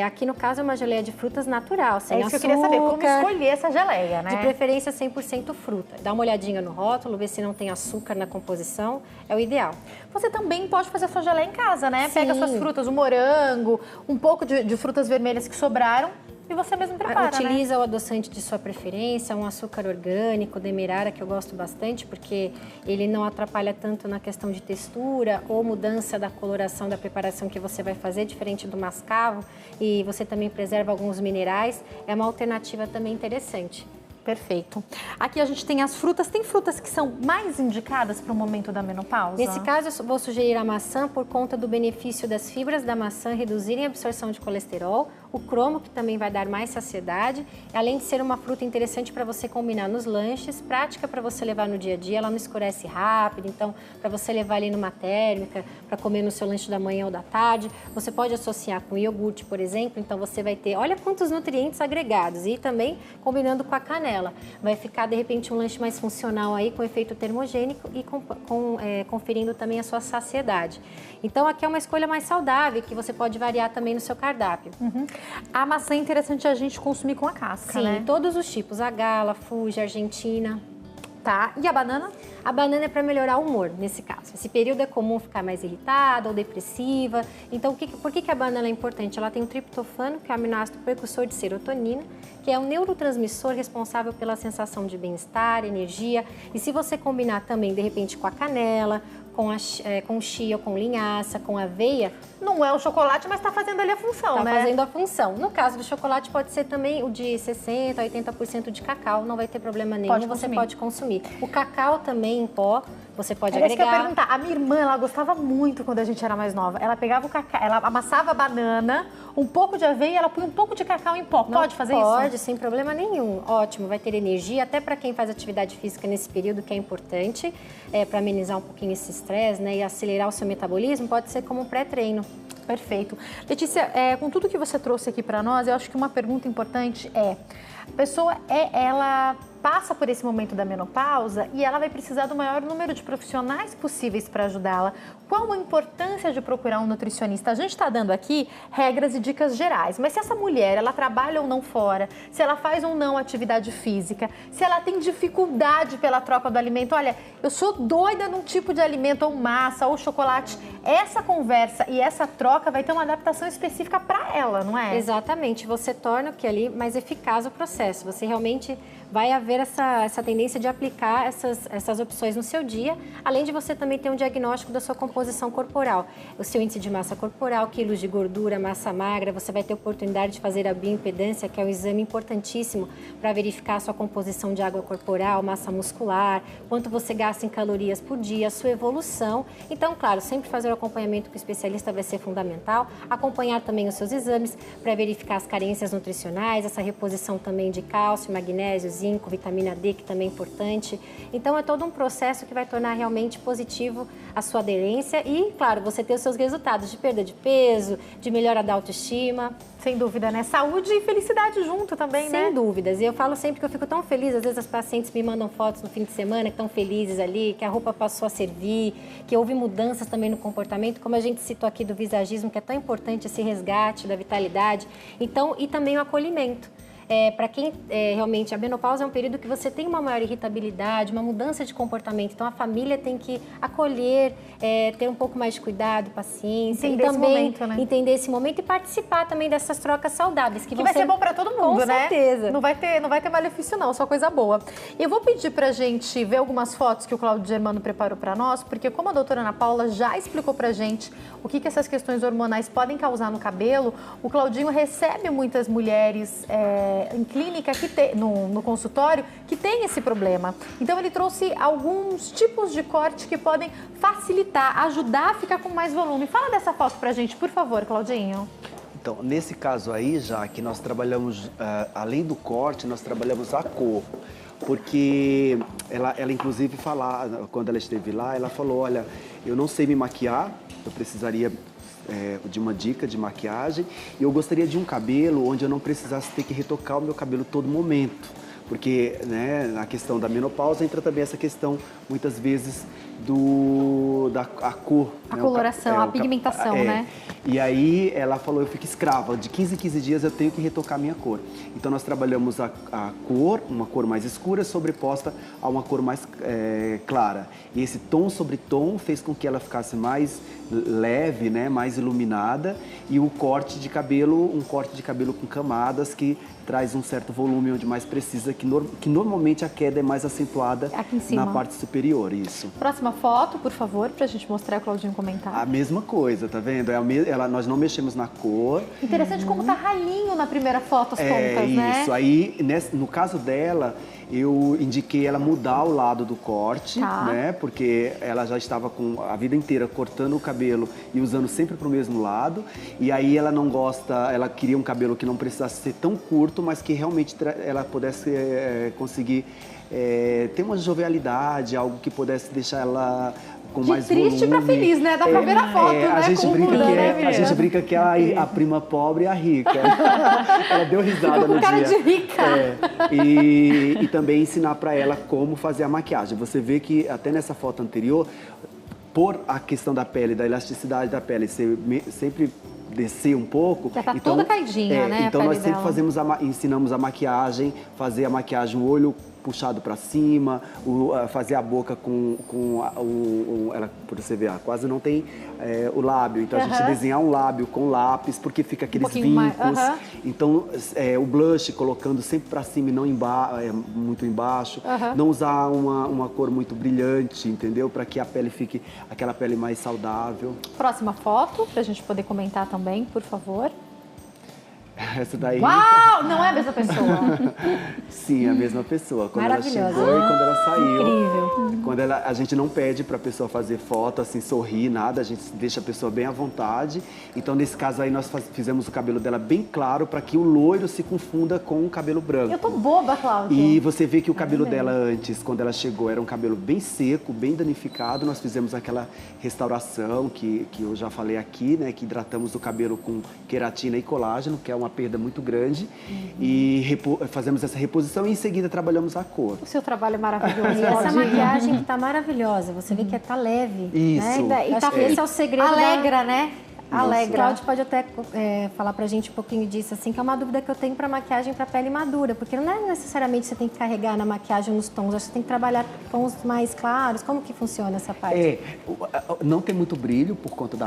Aqui no caso é uma geleia de frutas natural, sem É isso açúcar. que eu queria saber, como escolher essa geleia, né? De preferência 100% fruta. Dá uma olhadinha no rótulo, ver se não tem açúcar na composição, é o ideal. Você também pode fazer a sua geleia em casa, né? Sim. Pega suas frutas, o morango, um pouco de frutas vermelhas que sobraram e você mesmo prepara, Utiliza né? o adoçante de sua preferência, um açúcar orgânico, demerara, que eu gosto bastante, porque ele não atrapalha tanto na questão de textura ou mudança da coloração da preparação que você vai fazer, diferente do mascavo, e você também preserva alguns minerais. É uma alternativa também interessante. Perfeito. Aqui a gente tem as frutas. Tem frutas que são mais indicadas para o momento da menopausa? Nesse caso, eu vou sugerir a maçã por conta do benefício das fibras da maçã reduzirem a absorção de colesterol, o cromo, que também vai dar mais saciedade, além de ser uma fruta interessante para você combinar nos lanches, prática para você levar no dia a dia, ela não escurece rápido, então para você levar ali numa térmica, para comer no seu lanche da manhã ou da tarde, você pode associar com iogurte, por exemplo, então você vai ter, olha quantos nutrientes agregados, e também combinando com a canela. Vai ficar, de repente, um lanche mais funcional aí, com efeito termogênico e conferindo também a sua saciedade. Então, aqui é uma escolha mais saudável, que você pode variar também no seu cardápio. A maçã é interessante a gente consumir com a casca, né? Sim, todos os tipos, a Gala, Fuji, Argentina. Tá, e a banana? A banana é para melhorar o humor, nesse caso. Esse período é comum ficar mais irritada ou depressiva. Então, por que a banana é importante? Ela tem o triptofano, que é o aminoácido precursor de serotonina, que é um neurotransmissor responsável pela sensação de bem-estar, energia. E se você combinar também, de repente, com a canela, com chia, com linhaça, com aveia... Não é o chocolate, mas está fazendo ali a função, né? Está fazendo a função. No caso do chocolate, pode ser também o de 60% a 80% de cacau, não vai ter problema nenhum, você pode consumir. O cacau também em pó, você pode agregar. Isso que eu ia perguntar. A minha irmã, ela gostava muito quando a gente era mais nova. Ela pegava o cacau, ela amassava a banana, um pouco de aveia e ela põe um pouco de cacau em pó. Pode fazer isso? Pode, sem problema nenhum. Ótimo, vai ter energia, até para quem faz atividade física nesse período, que é importante, para amenizar um pouquinho esse estresse, né, e acelerar o seu metabolismo, pode ser como um pré-treino. Perfeito. Letícia, com tudo que você trouxe aqui para nós, eu acho que uma pergunta importante é, a pessoa, ela passa por esse momento da menopausa e ela vai precisar do maior número de profissionais possíveis para ajudá-la. Qual a importância de procurar um nutricionista? A gente está dando aqui regras e dicas gerais, mas se essa mulher, ela trabalha ou não fora, se ela faz ou não atividade física, se ela tem dificuldade pela troca do alimento, olha, eu sou doida num tipo de alimento, ou massa, ou chocolate, essa conversa e essa troca vai ter uma adaptação específica para ela, não é? Exatamente, você torna o que ali mais eficaz o processo, você realmente vai haver essa tendência de aplicar essas opções no seu dia, além de você também ter um diagnóstico da sua composição corporal. O seu índice de massa corporal, quilos de gordura, massa magra, você vai ter oportunidade de fazer a bioimpedância, que é um exame importantíssimo para verificar a sua composição de água corporal, massa muscular, quanto você gasta em calorias por dia, a sua evolução. Então, claro, sempre fazer o acompanhamento com o especialista vai ser fundamental, acompanhar também os seus exames para verificar as carências nutricionais, essa reposição também de cálcio, magnésio, zinco, vitamina D, que também é importante. Então, é todo um processo que vai tornar realmente positivo a sua aderência e, claro, você ter os seus resultados de perda de peso, de melhora da autoestima. Sem dúvida, né? Saúde e felicidade junto também, né? Sem dúvidas. E eu falo sempre que eu fico tão feliz, às vezes as pacientes me mandam fotos no fim de semana que estão felizes ali, que a roupa passou a servir, que houve mudanças também no comportamento, como a gente citou aqui do visagismo, que é tão importante esse resgate da vitalidade. Então, e também o acolhimento. Para quem realmente a menopausa é um período que você tem uma maior irritabilidade, uma mudança de comportamento. Então a família tem que acolher, ter um pouco mais de cuidado, paciência entender e também esse momento, né? entender esse momento e participar também dessas trocas saudáveis que vai ser bom para todo mundo, com né? certeza. Não vai ter malefício não, só coisa boa. Eu vou pedir pra gente ver algumas fotos que o Cláudio Germano preparou para nós, porque como a doutora Ana Paula já explicou pra gente o que essas questões hormonais podem causar no cabelo, o Claudinho recebe muitas mulheres em clínica, no consultório, que tem esse problema. Então, ele trouxe alguns tipos de corte que podem facilitar, ajudar a ficar com mais volume. Fala dessa foto pra gente, por favor, Claudinho. Então, nesse caso aí, já que nós trabalhamos, além do corte, nós trabalhamos a cor. Porque ela inclusive, quando ela esteve lá, ela falou, olha, eu não sei me maquiar, eu precisaria de uma dica de maquiagem e eu gostaria de um cabelo onde eu não precisasse ter que retocar o meu cabelo todo momento. Porque, né, na questão da menopausa entra também essa questão, muitas vezes, da cor. A coloração, a pigmentação, né? E aí ela falou, eu fico escrava, de 15 em 15 dias eu tenho que retocar minha cor. Então nós trabalhamos a cor, uma cor mais escura, sobreposta a uma cor mais clara. E esse tom sobre tom fez com que ela ficasse mais leve, né, mais iluminada. E o corte de cabelo, um corte de cabelo com camadas que traz um certo volume onde mais precisa, que normalmente a queda é mais acentuada aqui em cima, na parte superior, isso. Próxima foto, por favor, pra gente mostrar, o Claudinho comentar. A mesma coisa, tá vendo? Nós não mexemos na cor. Interessante como tá ralinho na primeira foto, as pontas, né? Isso, aí no caso dela, eu indiquei ela mudar o lado do corte, né? Porque ela já estava com a vida inteira cortando o cabelo e usando sempre pro mesmo lado. E aí ela não gosta, ela queria um cabelo que não precisasse ser tão curto, mas que realmente ela pudesse conseguir ter uma jovialidade, algo que pudesse deixar ela com mais volume. De triste pra feliz, né? Dá pra ver a foto, né? A gente brinca que é a prima pobre e a rica. Ela deu risada no dia. Com cara de rica. E também ensinar pra ela como fazer a maquiagem. Você vê que até nessa foto anterior, por a questão da pele, da elasticidade da pele sempre descer um pouco. Já tá toda caidinha, né? Então nós sempre ensinamos a maquiagem, fazer a maquiagem, o olho puxado para cima, fazer a boca ela, por você ver, quase não tem o lábio. Então a gente desenhar um lábio com lápis, porque fica aqueles vincos. Então o blush colocando sempre para cima e não muito embaixo. Não usar uma cor muito brilhante, entendeu? Para que a pele fique aquela pele mais saudável. Próxima foto, pra gente poder comentar também, por favor. Essa daí... Uau! Não é a mesma pessoa. Sim, a mesma pessoa. Quando ela chegou e quando ela saiu. Incrível. Quando a gente não pede pra pessoa fazer foto, assim, sorrir, nada. A gente deixa a pessoa bem à vontade. Então, nesse caso aí, nós fizemos o cabelo dela bem claro para que o loiro se confunda com o cabelo branco. Eu tô boba, Cláudia. E você vê que o cabelo dela antes, quando ela chegou, era um cabelo bem seco, bem danificado. Nós fizemos aquela restauração que eu já falei aqui, né? Que hidratamos o cabelo com queratina e colágeno, que é uma perda muito grande. E fazemos essa reposição e em seguida trabalhamos a cor. O seu trabalho é maravilhoso. E essa maquiagem que tá maravilhosa, você vê que tá leve. Isso. Né? E tá esse é o segredo. Alegra, né? Alegra. Cláudio pode até falar pra gente um pouquinho disso, assim, que é uma dúvida que eu tenho pra maquiagem pra pele madura, porque não é necessariamente você tem que carregar na maquiagem nos tons, você tem que trabalhar tons mais claros. Como que funciona essa parte? Não tem muito brilho por conta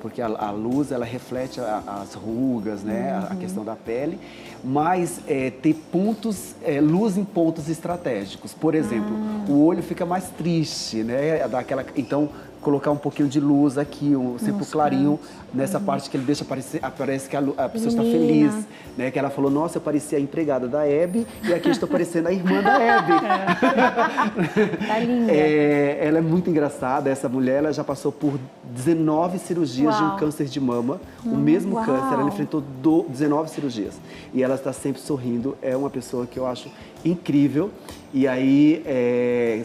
porque a luz, ela reflete as rugas, né, a questão da pele, mas ter pontos, luz em pontos estratégicos. Por exemplo, o olho fica mais triste, né, então colocar um pouquinho de luz aqui, sempre clarinho, nessa parte que ele deixa parece que a pessoa está feliz, né? Que ela falou, nossa, eu parecia a empregada da Hebe e aqui eu estou parecendo a irmã da Hebe. Tá linda. Ela é muito engraçada, essa mulher, ela já passou por 19 cirurgias de um câncer de mama, o mesmo câncer, ela enfrentou 19 cirurgias. E ela está sempre sorrindo, é uma pessoa que eu acho incrível. E aí,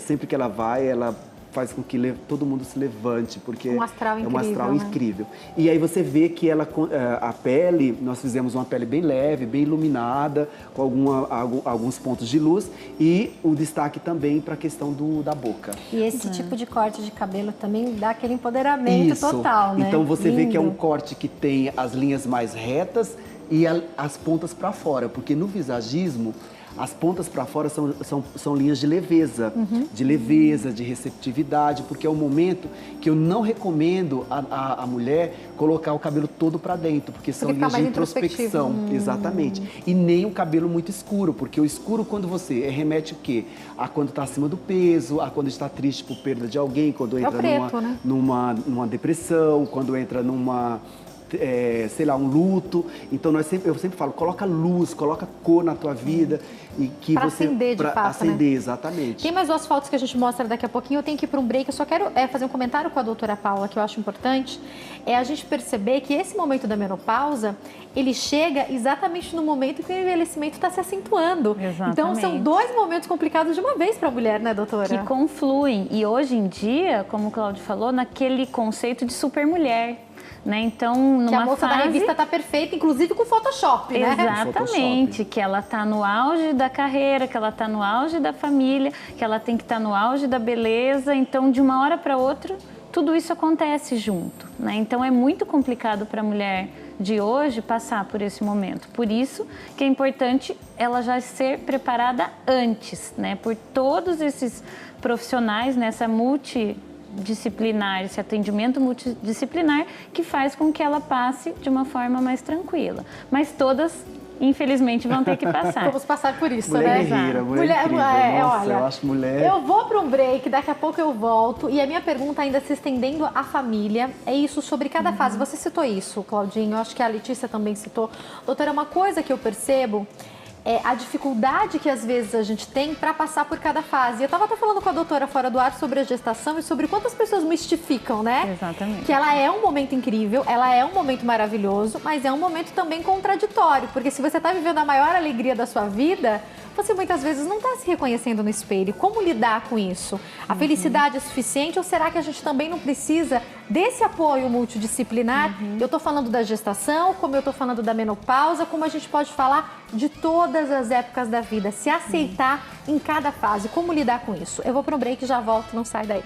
sempre que ela vai, ela faz com que todo mundo se levante, porque um astral incrível, é um astral, né? incrível. E aí você vê que a pele, nós fizemos uma pele bem leve, bem iluminada, com alguns pontos de luz, e o destaque também para a questão da boca. E esse tipo de corte de cabelo também dá aquele empoderamento total, né? Então você vê que é um corte que tem as linhas mais retas e as pontas para fora, porque no visagismo as pontas para fora são linhas de leveza, de receptividade, porque é um momento que eu não recomendo a mulher colocar o cabelo todo para dentro, porque são linhas de introspecção, exatamente. E nem o cabelo muito escuro, porque o escuro quando você remete o quê? A quando está acima do peso, a quando está triste por perda de alguém, quando entra numa depressão, quando entra sei lá, um luto. Então eu sempre falo, coloca luz, coloca cor na tua vida e que pra acender, de fato, acender, né? Exatamente. Tem mais 2 fotos que a gente mostra daqui a pouquinho. Eu tenho que ir para um break. Eu só quero fazer um comentário com a doutora Paula, que eu acho importante. É a gente perceber que esse momento da menopausa, ele chega exatamente no momento que o envelhecimento está se acentuando. Exatamente. Então, são 2 momentos complicados de uma vez para a mulher, né, doutora? Que confluem. E hoje em dia, como o Cláudio falou, naquele conceito de supermulher. Né? Então, numa que a moça fase... da revista tá perfeita, inclusive com Photoshop, né? Exatamente, que ela tá no auge da carreira, que ela tá no auge da família, que ela tem que estar no auge da beleza. Então, de uma hora para outra, tudo isso acontece junto, né? Então, é muito complicado para a mulher de hoje passar por esse momento. Por isso que é importante ela já ser preparada antes, né? Por todos esses profissionais nessa multidisciplinar, esse atendimento multidisciplinar que faz com que ela passe de uma forma mais tranquila. Mas todas, infelizmente, vão ter que passar. Vamos passar por isso, mulher né? Guerreira, mulher incrível. Nossa, olha, eu acho mulher... Eu vou para um break, daqui a pouco eu volto. E a minha pergunta ainda se estendendo à família, é isso sobre cada fase. Você citou isso, Claudinho, eu acho que a Letícia também citou. Doutora, uma coisa que eu percebo é a dificuldade que às vezes a gente tem para passar por cada fase. Eu estava até falando com a doutora fora do ar sobre a gestação e sobre quantas pessoas mistificam, né? Exatamente. Que ela é um momento incrível, ela é um momento maravilhoso, mas é um momento também contraditório, porque se você está vivendo a maior alegria da sua vida, você muitas vezes não está se reconhecendo no espelho. Como lidar com isso? A felicidade é suficiente ou será que a gente também não precisa desse apoio multidisciplinar? Eu estou falando da gestação, como eu estou falando da menopausa, como a gente pode falar de todas as épocas da vida, se aceitar em cada fase. Como lidar com isso? Eu vou para um break e já volto, não sai daí.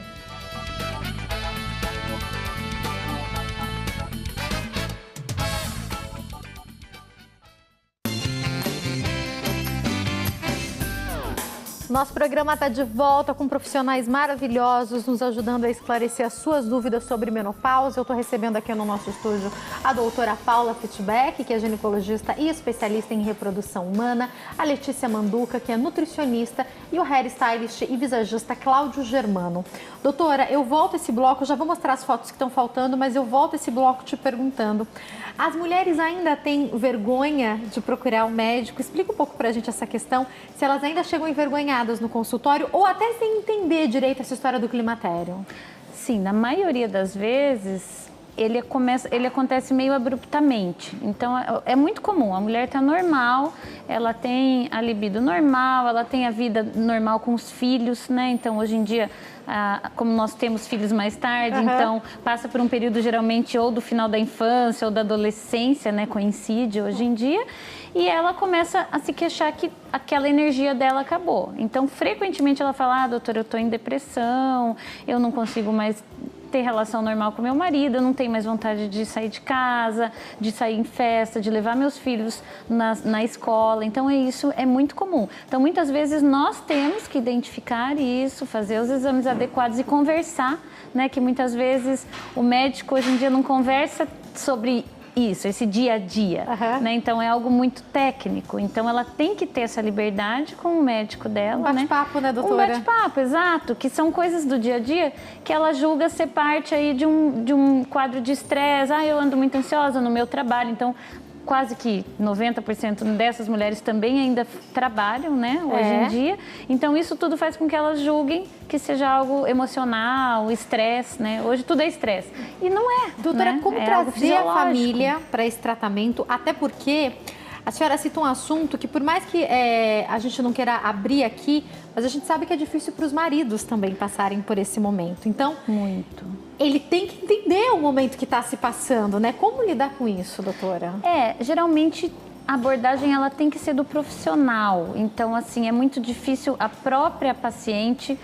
Nosso programa está de volta com profissionais maravilhosos nos ajudando a esclarecer as suas dúvidas sobre menopausa. Eu estou recebendo aqui no nosso estúdio a doutora Paula Fittbeck, que é ginecologista e especialista em reprodução humana, a Letícia Manduca, que é nutricionista, e o hairstylist e visagista Cláudio Germano. Doutora, eu volto esse bloco, já vou mostrar as fotos que estão faltando, mas eu volto esse bloco te perguntando. As mulheres ainda têm vergonha de procurar um médico? Explica um pouco pra gente essa questão, se elas ainda chegam envergonhadas no consultório ou até sem entender direito essa história do climatério. Sim, na maioria das vezes ele acontece meio abruptamente. Então é muito comum, a mulher está normal, ela tem a libido normal, ela tem a vida normal com os filhos, né? Então hoje em dia, como nós temos filhos mais tarde, então passa por um período geralmente ou do final da infância ou da adolescência, né? Coincide hoje em dia. E ela começa a se queixar que aquela energia dela acabou. Então, frequentemente ela fala, doutora, eu estou em depressão, eu não consigo mais ter relação normal com meu marido, eu não tenho mais vontade de sair de casa, de sair em festa, de levar meus filhos na escola. Então, isso é muito comum. Então, muitas vezes, nós temos que identificar isso, fazer os exames adequados e conversar, né? Que muitas vezes o médico, hoje em dia, não conversa sobre isso, esse dia a dia, né? Então é algo muito técnico. Então ela tem que ter essa liberdade com o médico dela, um bate-papo, né, doutora? Um bate-papo, exato, que são coisas do dia a dia que ela julga ser parte aí de um quadro de estresse. Eu ando muito ansiosa no meu trabalho, então quase que 90% dessas mulheres também ainda trabalham, né, hoje em dia. Então, isso tudo faz com que elas julguem que seja algo emocional, estresse, né? Hoje tudo é estresse. E não é, doutora, né? como trazer a família para esse tratamento? Até porque a senhora cita um assunto que, por mais que a gente não queira abrir aqui, mas a gente sabe que é difícil para os maridos também passarem por esse momento. Então, ele tem que entender o momento que está se passando, né? Como lidar com isso, doutora? Geralmente a abordagem ela tem que ser do profissional. Então, assim, é muito difícil a própria paciente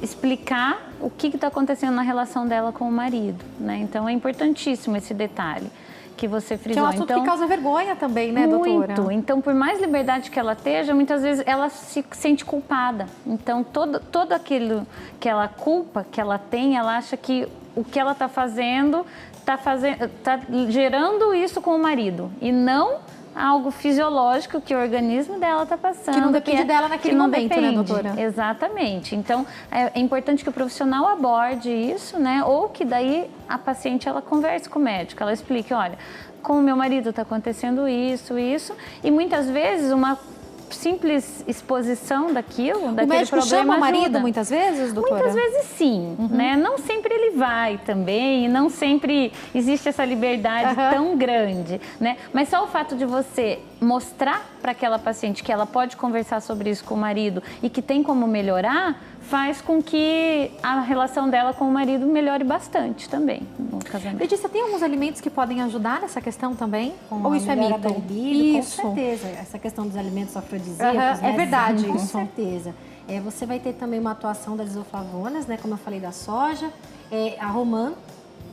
explicar o que está acontecendo na relação dela com o marido, né? Então, é importantíssimo esse detalhe que você frisou. Que é um assunto que causa vergonha também, né, doutora? Muito. Então, por mais liberdade que ela esteja, muitas vezes ela se sente culpada. Então, todo aquilo que ela culpa, que ela tem, ela acha que o que ela está fazendo está gerando isso com o marido. E não algo fisiológico que o organismo dela está passando. Que não depende dela naquele momento, né, doutora? Exatamente. Então, é importante que o profissional aborde isso, né? Ou que daí a paciente, ela converse com o médico, ela explique, olha, com o meu marido está acontecendo isso. E muitas vezes uma simples exposição daquele problema. O médico chama o marido muitas vezes, doutora? Muitas vezes sim, né? Não sempre ele vai também, e não sempre existe essa liberdade tão grande, né? Mas só o fato de você mostrar para aquela paciente que ela pode conversar sobre isso com o marido e que tem como melhorar, faz com que a relação dela com o marido melhore bastante também no casamento. Letícia, tem alguns alimentos que podem ajudar nessa questão também? Ou isso é mito? Isso. Com certeza. Essa questão dos alimentos afrodisíacos, né? É verdade com isso. certeza. Você vai ter também uma atuação das isoflavonas, né? Como eu falei, da soja, a romã,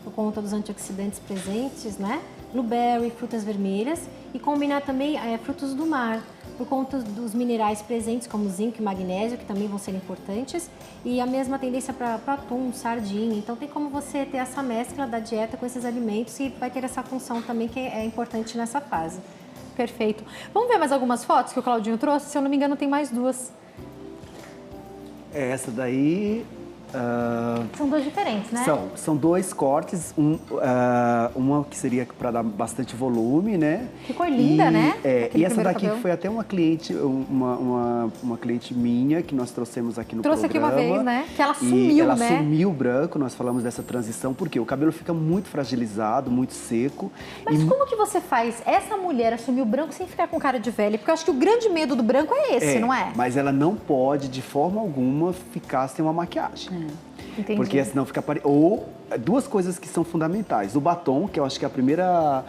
por conta dos antioxidantes presentes, né? Blueberry, frutas vermelhas e combinar também frutos do mar, por conta dos minerais presentes, como zinco e magnésio, que também vão ser importantes, e a mesma tendência para atum, sardinha. Então, tem como você ter essa mescla da dieta com esses alimentos e vai ter essa função também que é importante nessa fase. Perfeito. Vamos ver mais algumas fotos que o Claudinho trouxe? Se eu não me engano, tem mais duas. Essa daí... São duas diferentes, né? São dois cortes, uma que seria para dar bastante volume, né? Que cor linda, né? E essa daqui cabelo. Foi até uma cliente, uma cliente minha que nós trouxemos aqui no programa. Trouxe aqui uma vez, né? Que ela sumiu, ela né? Ela sumiu branco, nós falamos dessa transição, porque o cabelo fica muito fragilizado, muito seco. Mas como que você faz essa mulher assumir o branco sem ficar com cara de velha? Porque eu acho que o grande medo do branco é esse, não é? Mas ela não pode, de forma alguma, ficar sem uma maquiagem. Entendi. Porque senão fica... Ou duas coisas que são fundamentais. O batom, que eu acho que é a primeira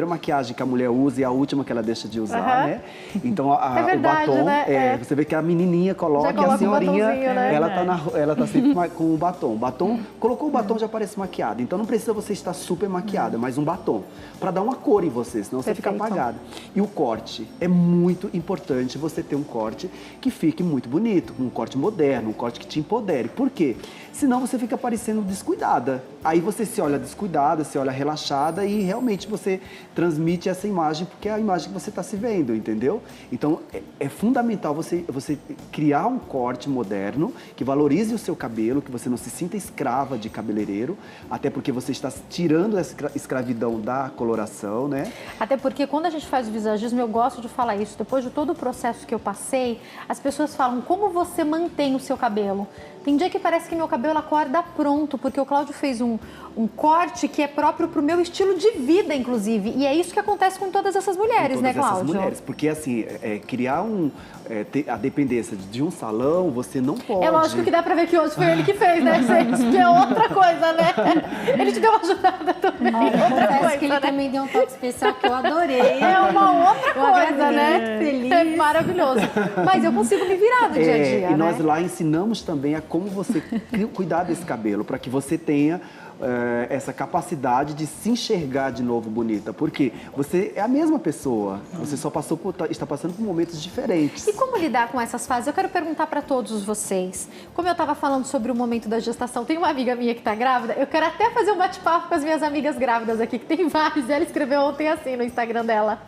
maquiagem que a mulher usa e a última que ela deixa de usar, né? Então, verdade, o batom, né? você vê que a menininha coloca e a senhorinha, né? ela tá sempre com o batom. Colocou o batom, já parece maquiada. Então, não precisa você estar super maquiada, mas um batom. Para dar uma cor em você, senão você fica apagada. E o corte. É muito importante você ter um corte que fique muito bonito, um corte moderno, um corte que te empodere. Por quê? Senão você fica parecendo descuidada. Aí você se olha descuidada, se olha relaxada e realmente você transmite essa imagem, porque é a imagem que você está se vendo, entendeu? Então, é fundamental você criar um corte moderno, que valorize o seu cabelo, que você não se sinta escrava de cabeleireiro, até porque você está tirando essa escravidão da coloração, né? Até porque quando a gente faz o visagismo, eu gosto de falar isso, depois de todo o processo que eu passei, as pessoas falam, como você mantém o seu cabelo? Tem dia que parece que meu cabelo acorda pronto, porque o Cláudio fez um corte que é próprio para o meu estilo de vida, inclusive. E é isso que acontece com todas essas mulheres, né, Cláudio? Essas mulheres, porque assim, criar a dependência de um salão, você não pode. É lógico que dá pra ver que hoje foi ele que fez, né, gente? Que é outra coisa, né? Ele te deu uma ajudada também. Outra coisa, que ele também deu um toque especial que eu adorei. É uma outra coisa, né? Feliz. É maravilhoso. Mas eu consigo me virar no dia a dia, E nós né? lá em ensinamos também a como você cuidar desse cabelo, para que você tenha essa capacidade de se enxergar de novo bonita, porque você é a mesma pessoa, você só está passando por momentos diferentes. E como lidar com essas fases? Eu quero perguntar para todos vocês. Como eu estava falando sobre o momento da gestação, tem uma amiga minha que está grávida, eu quero até fazer um bate-papo com as minhas amigas grávidas aqui, que tem várias, e ela escreveu ontem assim no Instagram dela.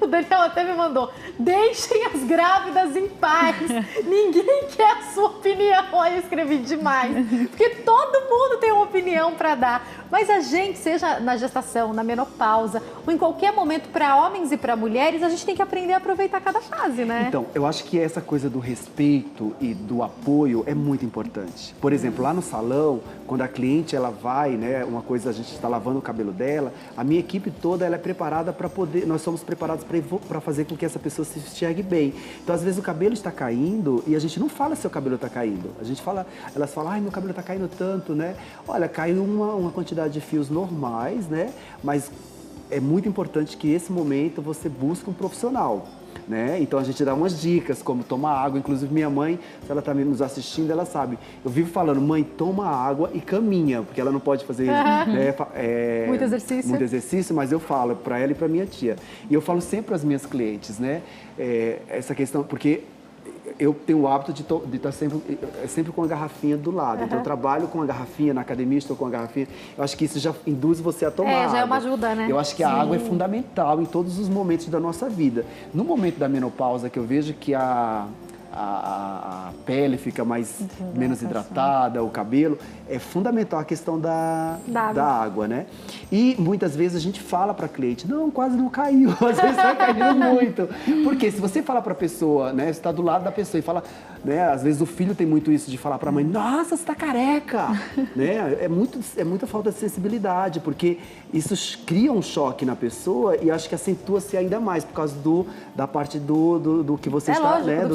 O Daniel até me mandou: deixem as grávidas em paz, ninguém quer a sua opinião. Aí eu escrevi demais, porque todo mundo tem uma opinião para dar. Mas a gente, seja na gestação, na menopausa, ou em qualquer momento, para homens e para mulheres, a gente tem que aprender a aproveitar cada fase, né? Então, eu acho que essa coisa do respeito e do apoio é muito importante. Por exemplo, lá no salão, quando a cliente ela vai, né, uma coisa, a gente está lavando o cabelo dela, a minha equipe toda ela é preparada para poder, nós somos preparados para fazer com que essa pessoa se enxergue bem. Então, às vezes o cabelo está caindo e a gente não fala se o cabelo está caindo. A gente fala, elas falam: ai, meu cabelo está caindo tanto, né? Olha, caiu uma quantidade de fios normais, né? Mas é muito importante que esse momento você busque um profissional, né? Então a gente dá umas dicas, como tomar água. Inclusive minha mãe, se ela está nos assistindo, ela sabe. Eu vivo falando: mãe, toma água e caminha, porque ela não pode fazer muito exercício, mas eu falo para ela e para minha tia. E eu falo sempre às minhas clientes, né? Essa questão, porque eu tenho o hábito de estar sempre com a garrafinha do lado. Então, eu trabalho com a garrafinha, na academia estou com a garrafinha. Eu acho que isso já induz você a tomar água. Já é uma ajuda, né? Eu acho que a água é fundamental em todos os momentos da nossa vida. No momento da menopausa, que eu vejo que a pele fica menos hidratada, o cabelo, é fundamental a questão da água, né? E muitas vezes a gente fala para a cliente: não, quase não caiu, às vezes vai caindo muito. Porque se você falar para a pessoa, né, você está do lado da pessoa e fala, né, às vezes o filho tem muito isso de falar para a mãe: nossa, você está careca, né? É muita falta de sensibilidade, porque isso cria um choque na pessoa e acho que acentua-se ainda mais por causa da parte do que você está, lógico, né,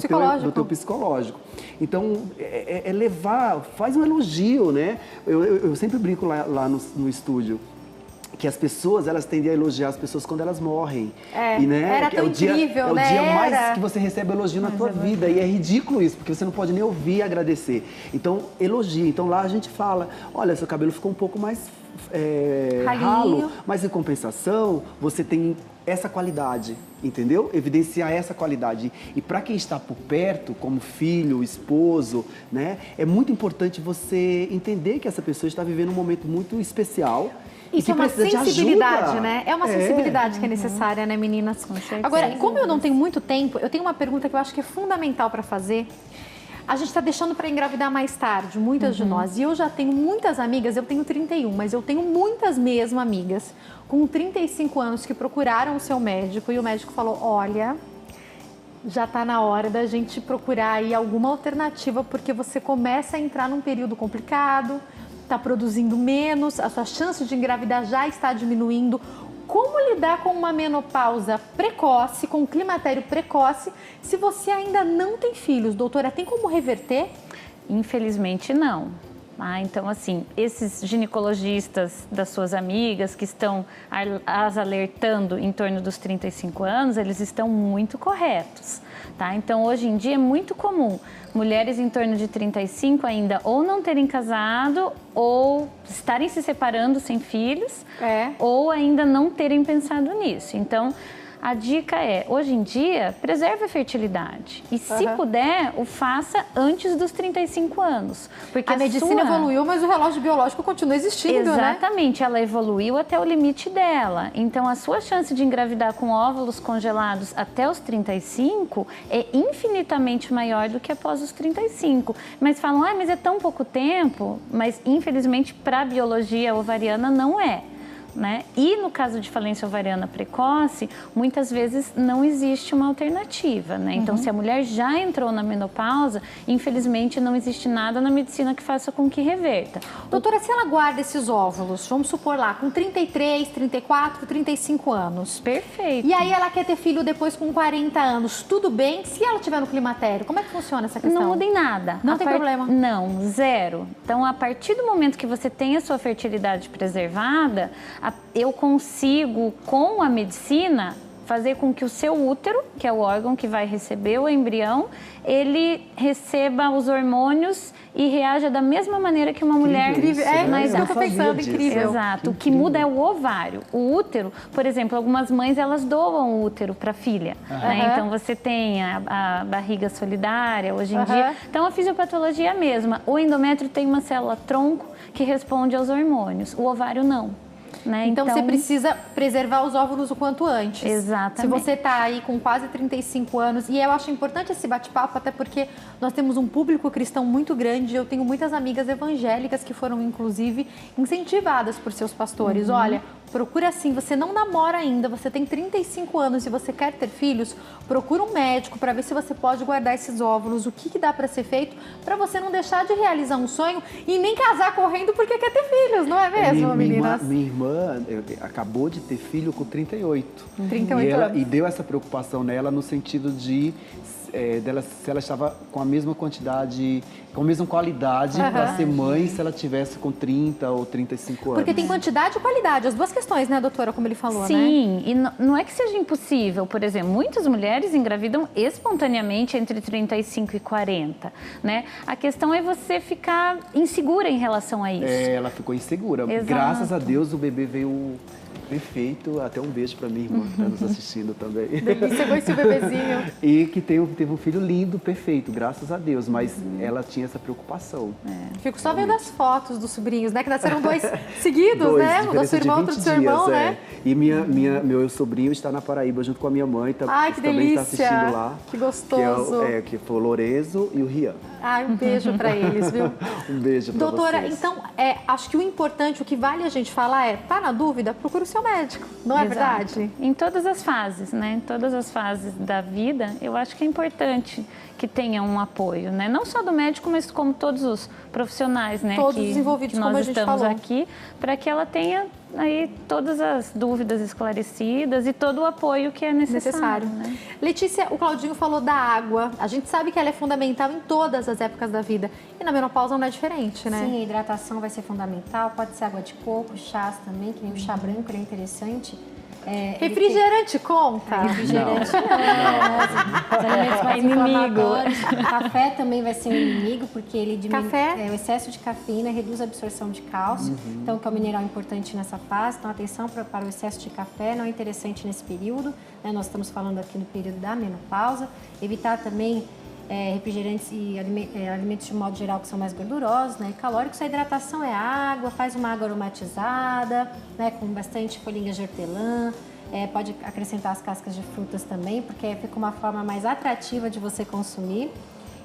do teu psicológico. Então, faz um elogio, né? Eu sempre brinco lá no estúdio que as pessoas, elas tendem a elogiar as pessoas quando elas morrem. E, né, era tão incrível, né? É o dia mais que você recebe elogio na tua vida. E é ridículo isso, porque você não pode nem ouvir e agradecer. Então, elogia. Então, lá a gente fala: olha, seu cabelo ficou um pouco mais ralo, mas em compensação, você tem essa qualidade, entendeu? Evidenciar essa qualidade. E para quem está por perto, como filho, esposo, né? É muito importante você entender que essa pessoa está vivendo um momento muito especial. Isso é uma sensibilidade, né? É uma sensibilidade que é necessária, né, meninas? Com certeza. Agora, como eu não tenho muito tempo, eu tenho uma pergunta que eu acho que é fundamental para fazer. A gente está deixando para engravidar mais tarde, muitas de nós. E eu já tenho muitas amigas, eu tenho 31, mas eu tenho muitas mesmo amigas com 35 anos que procuraram o seu médico e o médico falou: olha, já está na hora da gente procurar aí alguma alternativa, porque você começa a entrar num período complicado, está produzindo menos, a sua chance de engravidar já está diminuindo. Como lidar com uma menopausa precoce, com um climatério precoce, se você ainda não tem filhos? Doutora, tem como reverter? Infelizmente, não. Então, assim, esses ginecologistas das suas amigas que estão as alertando em torno dos 35 anos, eles estão muito corretos, tá? Então, hoje em dia é muito comum mulheres em torno de 35 ainda ou não terem casado ou estarem se separando sem filhos ou ainda não terem pensado nisso. Então, a dica é, hoje em dia, preserve a fertilidade. E se puder, o faça antes dos 35 anos. Porque a medicina evoluiu, mas o relógio biológico continua existindo, Exatamente, né? Ela evoluiu até o limite dela. Então, a sua chance de engravidar com óvulos congelados até os 35 é infinitamente maior do que após os 35. Mas falam: mas é tão pouco tempo. Mas, infelizmente, para a biologia ovariana não é. Né? E no caso de falência ovariana precoce, muitas vezes não existe uma alternativa, né? Então, se a mulher já entrou na menopausa, infelizmente não existe nada na medicina que faça com que reverta. Doutora, se ela guarda esses óvulos, vamos supor lá, com 33, 34, 35 anos. Perfeito. E aí ela quer ter filho depois com 40 anos, tudo bem? Se ela tiver no climatério, como é que funciona essa questão? Não muda em nada. Não tem problema? Não, zero. Então, a partir do momento que você tem a sua fertilidade preservada, eu consigo, com a medicina, fazer com que o seu útero, que é o órgão que vai receber o embrião, ele receba os hormônios e reaja da mesma maneira que uma mulher. Incrível. Mas eu tô pensando, incrível. Exato. O que muda é o ovário. O útero, por exemplo, algumas mães elas doam o útero para a filha. Né? Então você tem a barriga solidária hoje em dia. Então a fisiopatologia é a mesma. O endométrio tem uma célula tronco que responde aos hormônios. O ovário não. Né? Então você precisa preservar os óvulos o quanto antes. Exatamente. Se você está aí com quase 35 anos, e eu acho importante esse bate-papo, até porque nós temos um público cristão muito grande. Eu tenho muitas amigas evangélicas que foram, inclusive, incentivadas por seus pastores. Olha, procura assim, você não namora ainda, você tem 35 anos e você quer ter filhos, procura um médico para ver se você pode guardar esses óvulos, o que dá para ser feito, para você não deixar de realizar um sonho e nem casar correndo porque quer ter filhos, não é mesmo, meninas? Minha irmã acabou de ter filho com 38. 38 anos. E deu essa preocupação nela no sentido de se ela estava com a mesma quantidade, com a mesma qualidade para ser mãe se ela tivesse com 30 ou 35 anos. Porque tem quantidade e qualidade, as duas questões, né, doutora, como ele falou, Sim, né? e não é que seja impossível. Por exemplo, muitas mulheres engravidam espontaneamente entre 35 e 40, né? A questão é você ficar insegura em relação a isso. Ela ficou insegura. Exato. Graças a Deus o bebê veio perfeito. Até um beijo para minha irmã que está nos assistindo também. Delícia, com esse bebezinho. E que teve um filho lindo, perfeito, graças a Deus. Mas ela tinha essa preocupação. Fico só vendo as fotos dos sobrinhos, né? Que nasceram dois seguidos, né? O do seu irmão, outro do seu irmão, né? E meu sobrinho está na Paraíba junto com a minha mãe. Ai, que também delícia. está assistindo lá. Que gostoso. Que foi o Lorenzo e o Rian. Ai, um beijo para eles, viu? Um beijo para vocês. Doutora, então, acho que o importante, o que vale a gente falar tá na dúvida? Procura o seu médico, não é verdade? Em todas as fases, né? Em todas as fases da vida, eu acho que é importante que tenha um apoio, né? Não só do médico, mas como todos os profissionais, né? Todos os envolvidos, nós como a gente estamos falou. aqui, para que ela tenha aí todas as dúvidas esclarecidas e todo o apoio que é necessário. Né? Letícia, o Claudinho falou da água. A gente sabe que ela é fundamental em todas as épocas da vida. E na menopausa não é diferente, né? Sim, a hidratação vai ser fundamental. Pode ser água de coco, chás também, que nem o chá branco, ele é interessante. Refrigerante conta? Refrigerante não. Os alimentos mais inflamatórios. Café também vai ser um inimigo, porque ele diminui o excesso de cafeína, reduz a absorção de cálcio. Então, que é um mineral importante nessa fase. Então, atenção para o excesso de café, não é interessante nesse período. Né? Nós estamos falando aqui no período da menopausa. Evitar também refrigerantes e alimentos de modo geral que são mais gordurosos, né, e calóricos. A hidratação é água, faz uma água aromatizada, né, com bastante folhinhas de hortelã. Pode acrescentar as cascas de frutas também, porque fica uma forma mais atrativa de você consumir.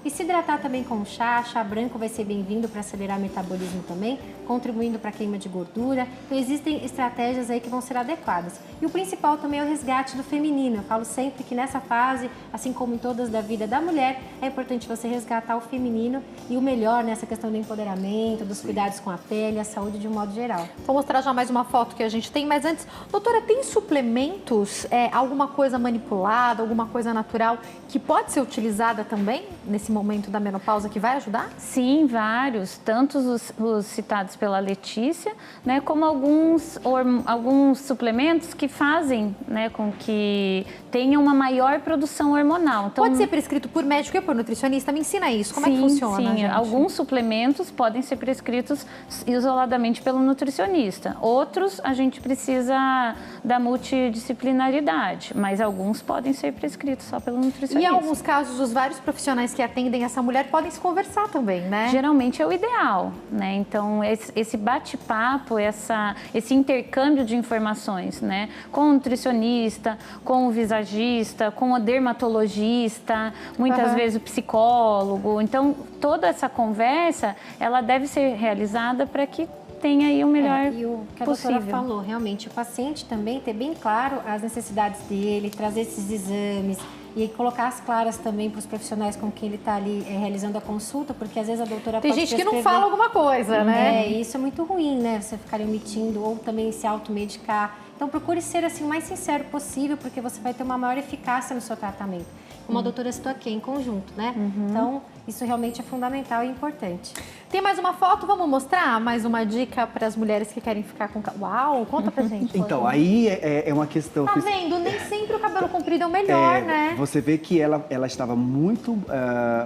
E se hidratar também com chá branco vai ser bem-vindo para acelerar o metabolismo também, contribuindo para a queima de gordura. Então existem estratégias aí que vão ser adequadas. E o principal também é o resgate do feminino. Eu falo sempre que nessa fase, assim como em todas da vida da mulher, é importante você resgatar o feminino e o melhor nessa questão do empoderamento, dos cuidados com a pele, a saúde de um modo geral. Vou mostrar já mais uma foto que a gente tem, mas antes, doutora, tem suplementos, alguma coisa manipulada, alguma coisa natural que pode ser utilizada também nesse momento da menopausa que vai ajudar? Sim, vários, tanto os citados pela Letícia, né, como alguns suplementos que fazem, né, com que tenha uma maior produção hormonal. Então, pode ser prescrito por médico e por nutricionista? Me ensina isso, como é que funciona, Sim, gente? Alguns suplementos podem ser prescritos isoladamente pelo nutricionista. Outros, a gente precisa da multidisciplinaridade, mas alguns podem ser prescritos só pelo nutricionista. E em alguns casos, os vários profissionais que atendem essa mulher podem se conversar também, né? Geralmente é o ideal, né? Então, esse bate-papo, esse intercâmbio de informações, né? Com o nutricionista, com o visagista, com o dermatologista, muitas vezes o psicólogo. Então, toda essa conversa, ela deve ser realizada para que tenha aí o melhor e o que a possível. doutora falou, realmente, o paciente também ter bem claro as necessidades dele, trazer esses exames e colocar as claras também para os profissionais com quem ele está ali realizando a consulta, porque às vezes a doutora tem pode gente que não fala alguma coisa, né? Isso é muito ruim, né? Você ficar omitindo ou também se automedicar. Então procure ser assim o mais sincero possível, porque você vai ter uma maior eficácia no seu tratamento. como a doutora citou aqui, em conjunto, né? Então, isso realmente é fundamental e importante. Tem mais uma foto? Vamos mostrar mais uma dica para as mulheres que querem ficar com... Uau, conta pra gente. Então, aí é uma questão... Tá vendo? Nem sempre o cabelo comprido é o melhor, né? Você vê que ela estava muito...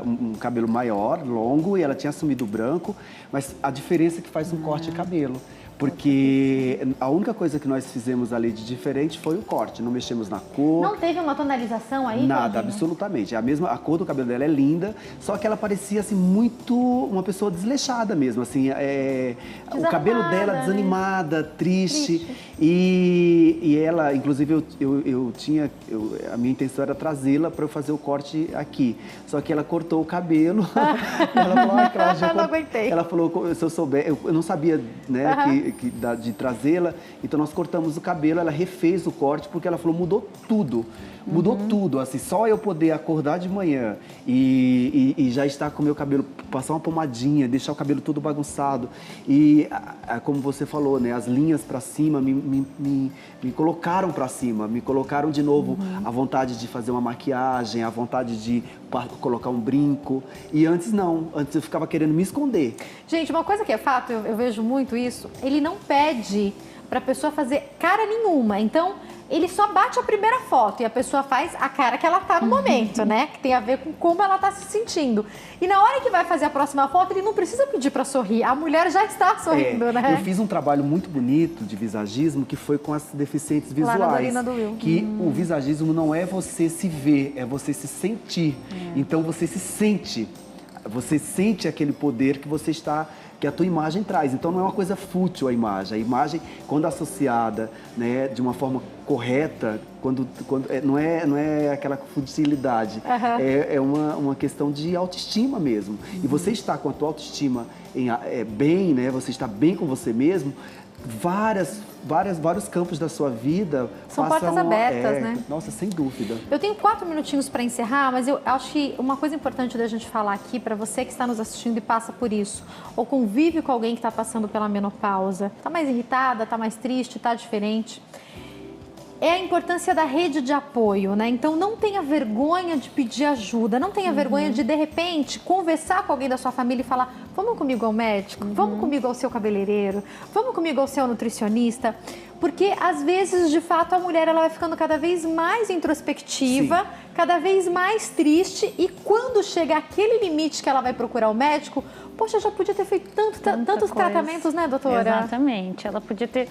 um cabelo maior, longo, e ela tinha assumido branco, mas a diferença é que faz um corte de cabelo. Porque a única coisa que nós fizemos ali de diferente foi o corte, não mexemos na cor. Não teve uma tonalização aí? Nada, absolutamente. A cor do cabelo dela é linda, só que ela parecia assim muito uma pessoa desleixada mesmo, assim, o cabelo dela desanimada, triste. E ela, inclusive a minha intenção era trazê-la para eu fazer o corte aqui. Só que ela cortou o cabelo. Ela falou, Cláudia, não aguentei. Ela falou, se eu souber, eu não sabia, né, de trazê-la, então nós cortamos o cabelo, ela refez o corte, porque ela falou, mudou tudo. Mudou tudo, assim, só eu poder acordar de manhã e já estar com o meu cabelo, passar uma pomadinha, deixar o cabelo todo bagunçado. E, como você falou, né, as linhas para cima me colocaram para cima, me colocaram de novo a vontade de fazer uma maquiagem, a vontade de colocar um brinco. E antes não, antes eu ficava querendo me esconder. Gente, uma coisa que é fato, eu vejo muito isso, ele não pede para a pessoa fazer cara nenhuma, então ele só bate a primeira foto e a pessoa faz a cara que ela tá no momento, né? Que tem a ver com como ela tá se sentindo. E na hora que vai fazer a próxima foto, ele não precisa pedir para sorrir, a mulher já está sorrindo, né? Eu fiz um trabalho muito bonito de visagismo que foi com as deficientes visuais. Lá na Dolina do Will. Que o visagismo não é você se ver, é você se sentir. Então você se sente, você sente aquele poder que você está... que a tua imagem traz. Então não é uma coisa fútil a imagem. A imagem, quando associada, né, de uma forma correta, não é aquela futilidade, é uma questão de autoestima mesmo. E você está com a tua autoestima bem, né, você está bem com você mesmo, vários campos da sua vida são portas abertas, né? Nossa, sem dúvida. Eu tenho 4 minutinhos para encerrar, mas eu acho que uma coisa importante da gente falar aqui, para você que está nos assistindo e passa por isso, ou convive com alguém que está passando pela menopausa, está mais irritada, está mais triste, está diferente, é a importância da rede de apoio, né? Então não tenha vergonha de pedir ajuda, não tenha vergonha de repente, conversar com alguém da sua família e falar, vamos comigo ao médico, vamos comigo ao seu cabeleireiro, vamos comigo ao seu nutricionista, porque às vezes, de fato, a mulher ela vai ficando cada vez mais introspectiva, cada vez mais triste, e quando chega aquele limite que ela vai procurar o médico, poxa, já podia ter feito tantos tratamentos, né, doutora? Exatamente, ela podia ter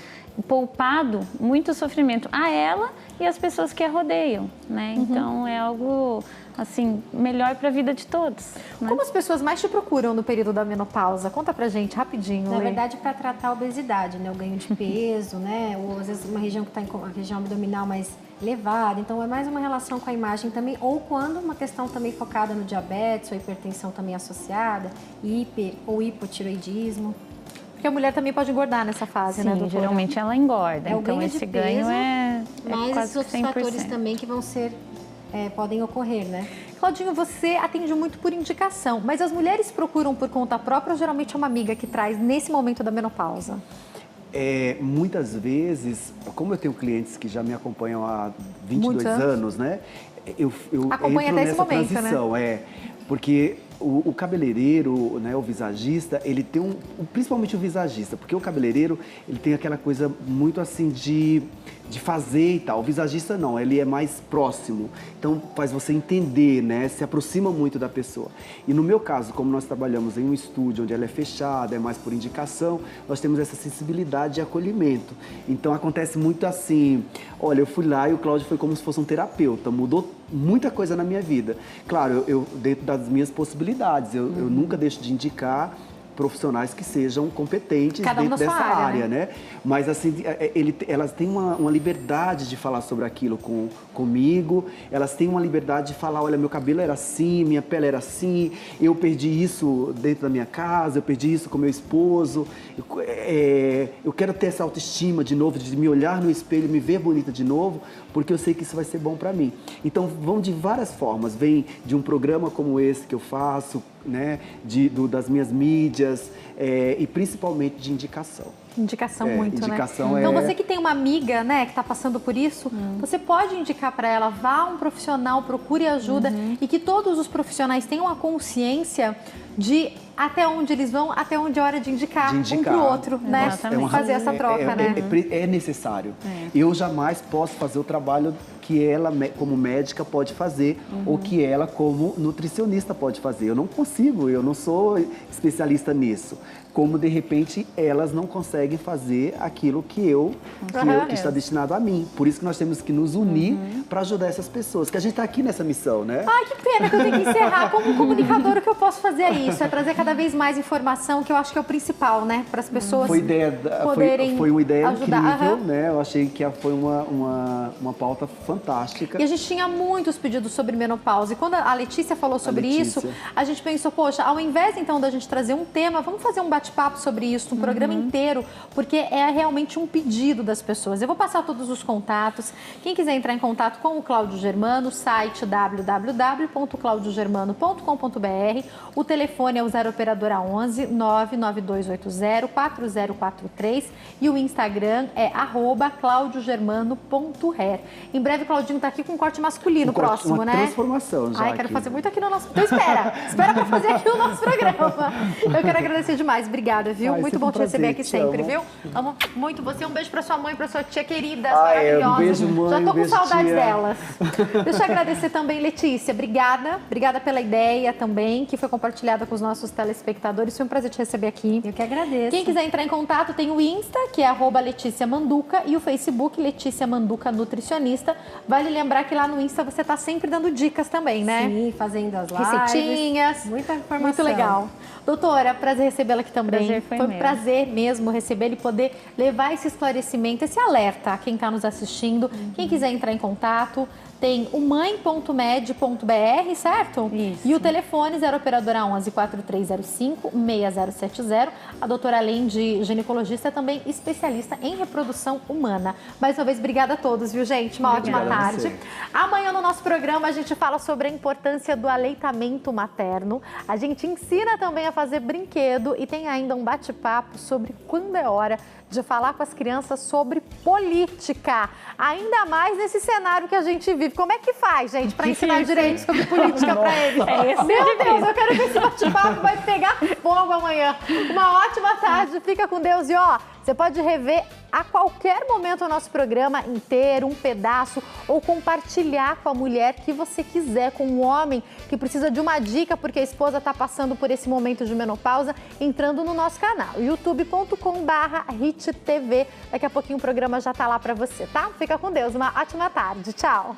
poupado muito sofrimento a ela e as pessoas que a rodeiam, né? Então é algo assim melhor para a vida de todos, né? Como as pessoas mais te procuram no período da menopausa? Conta pra gente rapidinho. Na verdade, para tratar a obesidade, né, o ganho de peso, né, ou às vezes uma região que está em a região abdominal mais elevada, então é mais uma relação com a imagem também, ou quando uma questão também focada no diabetes ou hipertensão também associada, hiper ou hipotiroidismo. Porque a mulher também pode engordar nessa fase, né, doutora? Geralmente ela engorda, o então ganho esse de ganho peso, é mas quase outros 100%. fatores também que vão ser, podem ocorrer, né? Claudinho, você atende muito por indicação, mas as mulheres procuram por conta própria ou geralmente é uma amiga que traz nesse momento da menopausa? Muitas vezes, como eu tenho clientes que já me acompanham há 22 anos, né? Eu acompanha entro até esse nessa momento, transição, né? Porque o cabeleireiro, né, o visagista, ele tem principalmente o visagista, porque o cabeleireiro, ele tem aquela coisa muito assim de fazer e tal. O visagista não, ele é mais próximo. Então faz você entender, né, se aproxima muito da pessoa. E no meu caso, como nós trabalhamos em um estúdio onde ela é fechada, é mais por indicação, nós temos essa sensibilidade de acolhimento. Então acontece muito assim, olha, eu fui lá e o Cláudio foi como se fosse um terapeuta, mudou muita coisa na minha vida. Claro, eu dentro das minhas possibilidades, eu nunca deixo de indicar profissionais que sejam competentes dentro dessa área, né? Mas assim, elas têm uma liberdade de falar sobre aquilo comigo, elas têm uma liberdade de falar, olha, meu cabelo era assim, minha pele era assim, eu perdi isso dentro da minha casa, eu perdi isso com meu esposo, eu quero ter essa autoestima de novo, de me olhar no espelho, me ver bonita de novo, porque eu sei que isso vai ser bom para mim. Então, vão de várias formas, vem de um programa como esse que eu faço, né, das minhas mídias e principalmente de indicação. Indicação muito, indicação né? Então você que tem uma amiga, né, que está passando por isso, você pode indicar para ela, vá a um profissional, procure ajuda e que todos os profissionais tenham a consciência de até onde eles vão, até onde é hora de indicar um para o outro, né? Fazer essa troca, né? É necessário. Eu jamais posso fazer o trabalho que ela, como médica, pode fazer ou que ela, como nutricionista, pode fazer. Eu não consigo, eu não sou especialista nisso. Como, de repente, elas não conseguem fazer aquilo que está destinado a mim. Por isso que nós temos que nos unir para ajudar essas pessoas. Que a gente está aqui nessa missão, né? Ai, que pena que eu tenho que encerrar. Como comunicador, o que eu posso fazer é isso. É trazer cada vez mais informação, que eu acho que é o principal, né? Para as pessoas poderem foi uma ideia ajudar. incrível, né? Eu achei que foi uma pauta fantástica. E a gente tinha muitos pedidos sobre menopausa. E quando a Letícia falou sobre isso, a gente pensou, poxa, ao invés, então, da gente trazer um tema, vamos fazer um bate-papo sobre isso, um programa inteiro, porque é realmente um pedido das pessoas. Eu vou passar todos os contatos. Quem quiser entrar em contato com o Cláudio Germano, site www.claudiogermano.com.br. O telefone é o 0 operadora 11 99280 4043 e o Instagram é @claudiogermano.hair. Em breve o Claudinho tá aqui com um corte masculino próximo, uma né? Transformação já. Ai, quero fazer muito aqui no nosso... Então espera para fazer aqui o nosso programa. Eu quero agradecer demais, obrigada, viu? Muito bom te receber aqui sempre, viu? Amo muito você, um beijo pra sua mãe, pra sua tia querida, maravilhosa. Um beijo, mãe. Já tô com saudades tia. delas. Deixa eu agradecer também, Letícia, obrigada pela ideia também, que foi compartilhada com os nossos telespectadores. Foi um prazer te receber aqui. Eu que agradeço. Quem quiser entrar em contato, tem o Insta, que é @Letícia Manduca, e o Facebook, Letícia Manduca Nutricionista. Vale lembrar que lá no Insta você tá sempre dando dicas também, né? Sim, fazendo as lives. Receitinhas. Muita informação. Muito legal. Doutora, prazer recebê-la aqui também. Foi um prazer mesmo recebê-la e poder levar esse esclarecimento, esse alerta a quem está nos assistindo. Quem quiser entrar em contato, tem o mãe.med.br, certo? Isso. E o telefone 0 operadora 11 4305 6070. A doutora, além de ginecologista, é também especialista em reprodução humana. Mais uma vez, obrigada a todos, viu, gente? Uma ótima tarde. Amanhã no nosso programa a gente fala sobre a importância do aleitamento materno. A gente ensina também a fazer brinquedo e tem ainda um bate-papo sobre quando é hora de falar com as crianças sobre política. Ainda mais nesse cenário que a gente vive. Como é que faz, gente, para ensinar direito sobre política para eles? Meu Deus, eu quero ver esse bate-papo vai pegar fogo amanhã. Uma ótima tarde, fica com Deus e ó, você pode rever a qualquer momento o nosso programa inteiro, um pedaço, ou compartilhar com a mulher que você quiser, com um homem que precisa de uma dica porque a esposa está passando por esse momento de menopausa, entrando no nosso canal, youtube.com/HitTV. Daqui a pouquinho o programa já está lá para você, tá? Fica com Deus, uma ótima tarde. Tchau!